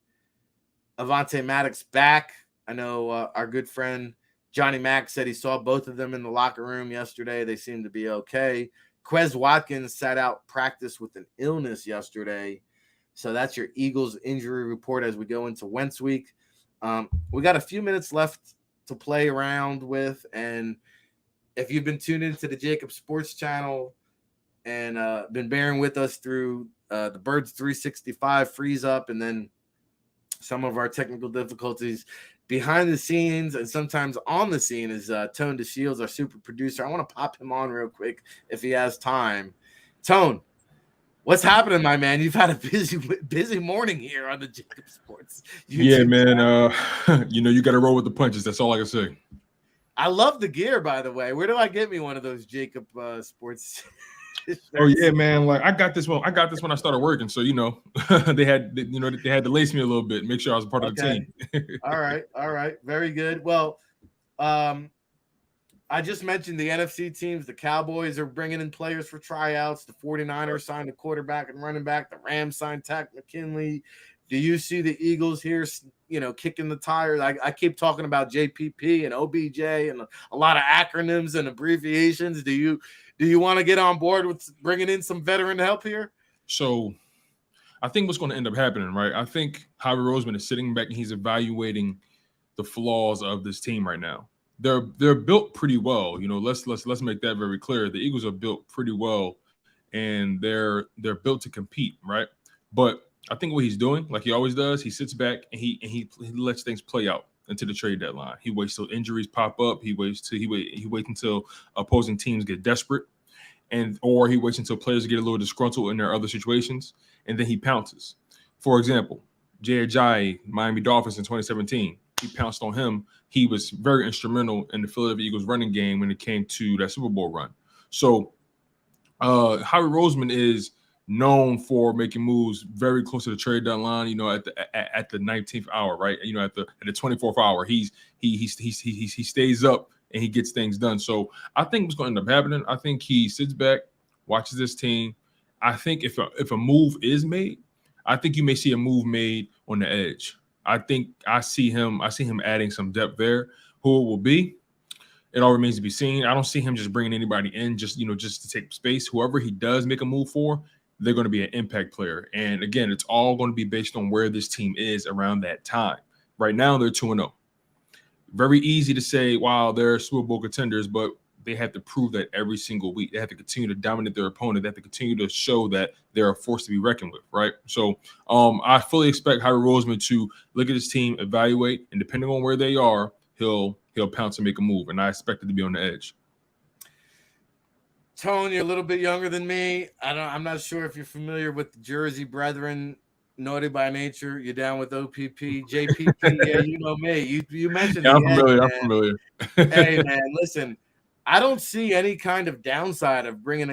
Avonte Maddox back. I know our good friend Johnny Mack said he saw both of them in the locker room yesterday. They seem to be okay. Quez Watkins sat out practice with an illness yesterday. So that's your Eagles injury report as we go into Wentz week. We got a few minutes left to play around with. And if you've been tuned into the JAKIB Sports channel and been bearing with us through the Birds 365 freeze up and then some of our technical difficulties behind the scenes and sometimes on the scene is Tone DeShields, our super producer. I want to pop him on real quick if he has time. Tone, what's happening, my man? You've had a busy morning here on the JAKIB Sports YouTube. Yeah, man. You got to roll with the punches. That's all I can say. I love the gear, by the way. Where do I get me one of those JAKIB Sports? Oh yeah, man. Like I got this one. When I started working. So they had to lace me a little bit, make sure I was part of the team. All right. Very good. Well, I just mentioned the NFC teams. The Cowboys are bringing in players for tryouts. The 49ers signed a quarterback and running back. The Rams signed Tack McKinley. Do you see the Eagles here, kicking the tires? I keep talking about JPP and OBJ and a lot of acronyms and abbreviations. Do you want to get on board with bringing in some veteran help here? So I think what's going to end up happening, right? I think Howie Roseman is sitting back and he's evaluating the flaws of this team right now. They're built pretty well. Let's make that very clear. The Eagles are built pretty well and they're built to compete, right? But I think what he's doing, like he always does, he sits back and he lets things play out until the trade deadline. He waits till injuries pop up. He waits until opposing teams get desperate, or he waits until players get a little disgruntled in their other situations, and then he pounces. For example, Jay Ajayi, Miami Dolphins in 2017, he pounced on him. He was very instrumental in the Philadelphia Eagles running game when it came to that Super Bowl run. So Howie Roseman is known for making moves very close to the trade deadline, at the 19th hour, right? At the 24th hour, he stays up and he gets things done. So I think what's going to end up happening, I think he sits back, watches this team. I think if a move is made, I think you may see a move made on the edge. I think I see him adding some depth there. Who it will be, it all remains to be seen. I don't see him just bringing anybody in just to take space. Whoever he does make a move for, they're going to be an impact player. And again, it's all going to be based on where this team is around that time. Right now, they're 2-0. Very easy to say, wow, they're Super Bowl contenders, but they have to prove that every single week. They have to continue to dominate their opponent. They have to continue to show that they're a force to be reckoned with, right? So I fully expect Howie Roseman to look at his team, evaluate, and depending on where they are, he'll pounce and make a move. And I expect it to be on the edge. Tone, you're a little bit younger than me. I'm not sure if you're familiar with the Jersey Brethren, Naughty by Nature. You're down with OPP, JPP. Yeah, you know me. You mentioned yeah, I'm familiar. Hey, man, listen. I don't see any kind of downside of bringing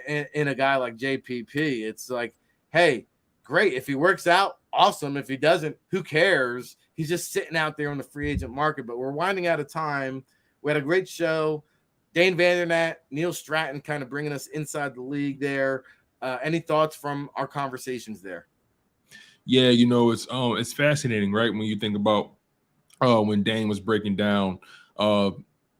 in a guy like JPP. It's like, hey, great. If he works out, awesome. If he doesn't, who cares? He's just sitting out there on the free agent market. But we're winding out of time. We had a great show. Dane Vandernat, Neil Stratton kind of bringing us inside the league there. Any thoughts from our conversations there? Yeah, it's fascinating, right? When you think about when Dane was breaking down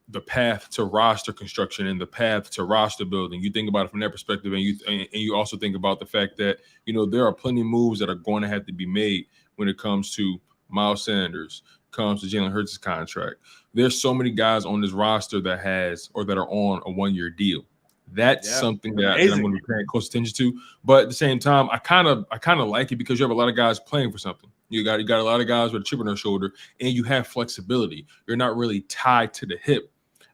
the path to roster construction and the path to roster building, you think about it from that perspective, and you also think about the fact that there are plenty of moves that are going to have to be made when it comes to Miles Sanders, comes to Jalen Hurts' contract. There's so many guys on this roster that are on a 1-year deal. That's something that I'm going to be paying close attention to. But at the same time, I kind of like it because you have a lot of guys playing for something. You got a lot of guys with a chip on their shoulder, and you have flexibility. You're not really tied to the hip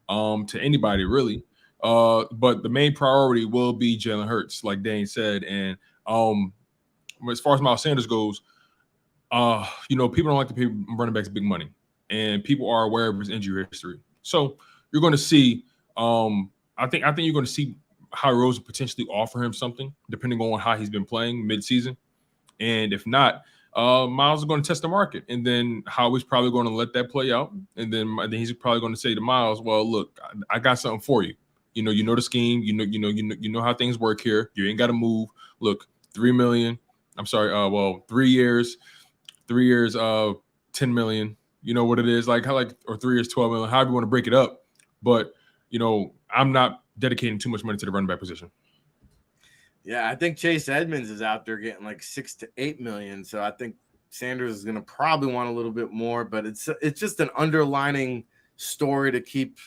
to anybody really. But the main priority will be Jalen Hurts, like Dane said. And as far as Miles Sanders goes, people don't like to pay running backs big money, and people are aware of his injury history. So you're going to see. I think you're going to see Howie Roseman potentially offer him something, depending on how he's been playing mid-season. And if not, Miles is going to test the market, and then Howie's probably going to let that play out, and then he's probably going to say to Miles, "Well, look, I got something for you. You know the scheme. You know how things work here. You ain't got to move. Look, $3 million. I'm sorry. 3 years, 10 million. You know what it is like? Or 3 years, 12 million. However you want to break it up, but I'm not dedicating too much money to the running back position." Yeah, I think Chase Edmonds is out there getting like 6 to 8 million. So I think Sanders is going to probably want a little bit more, but it's just an underlining story to keep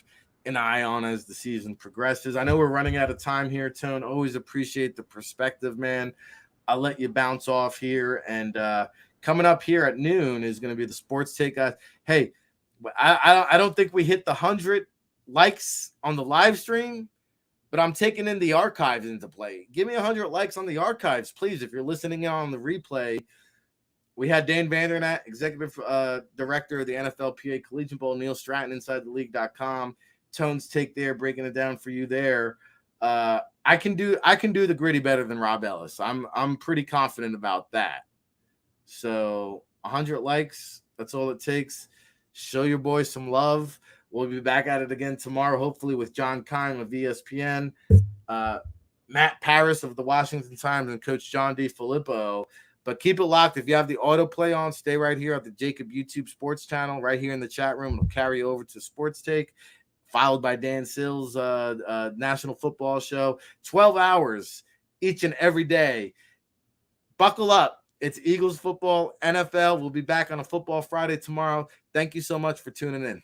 an eye on as the season progresses. I know we're running out of time here, Tone. Always appreciate the perspective, man. I'll let you bounce off here. And coming up here at noon is going to be the Sports Take. Hey, I don't think we hit the 100 likes on the live stream, but I'm taking in the archives into play. Give me 100 likes on the archives, please. If you're listening in on the replay, we had Dane Vandernat, executive director of the NFLPA Collegiate Bowl, Neil Stratton, InsideTheLeague.com. Tone's take there, breaking it down for you there. I can do the gritty better than Rob Ellis. I'm pretty confident about that. So 100 likes, that's all it takes. Show your boys some love. We'll be back at it again tomorrow, hopefully with John Kine of ESPN, Matt Paris of the Washington Times, and Coach John D. Filippo. But keep it locked. If you have the autoplay on, stay right here at the JAKIB YouTube Sports channel, right here in the chat room. It'll carry over to Sports Take, followed by Dan Sills' National Football Show. 12 hours each and every day. Buckle up. It's Eagles football, NFL. We'll be back on a Football Friday tomorrow. Thank you so much for tuning in.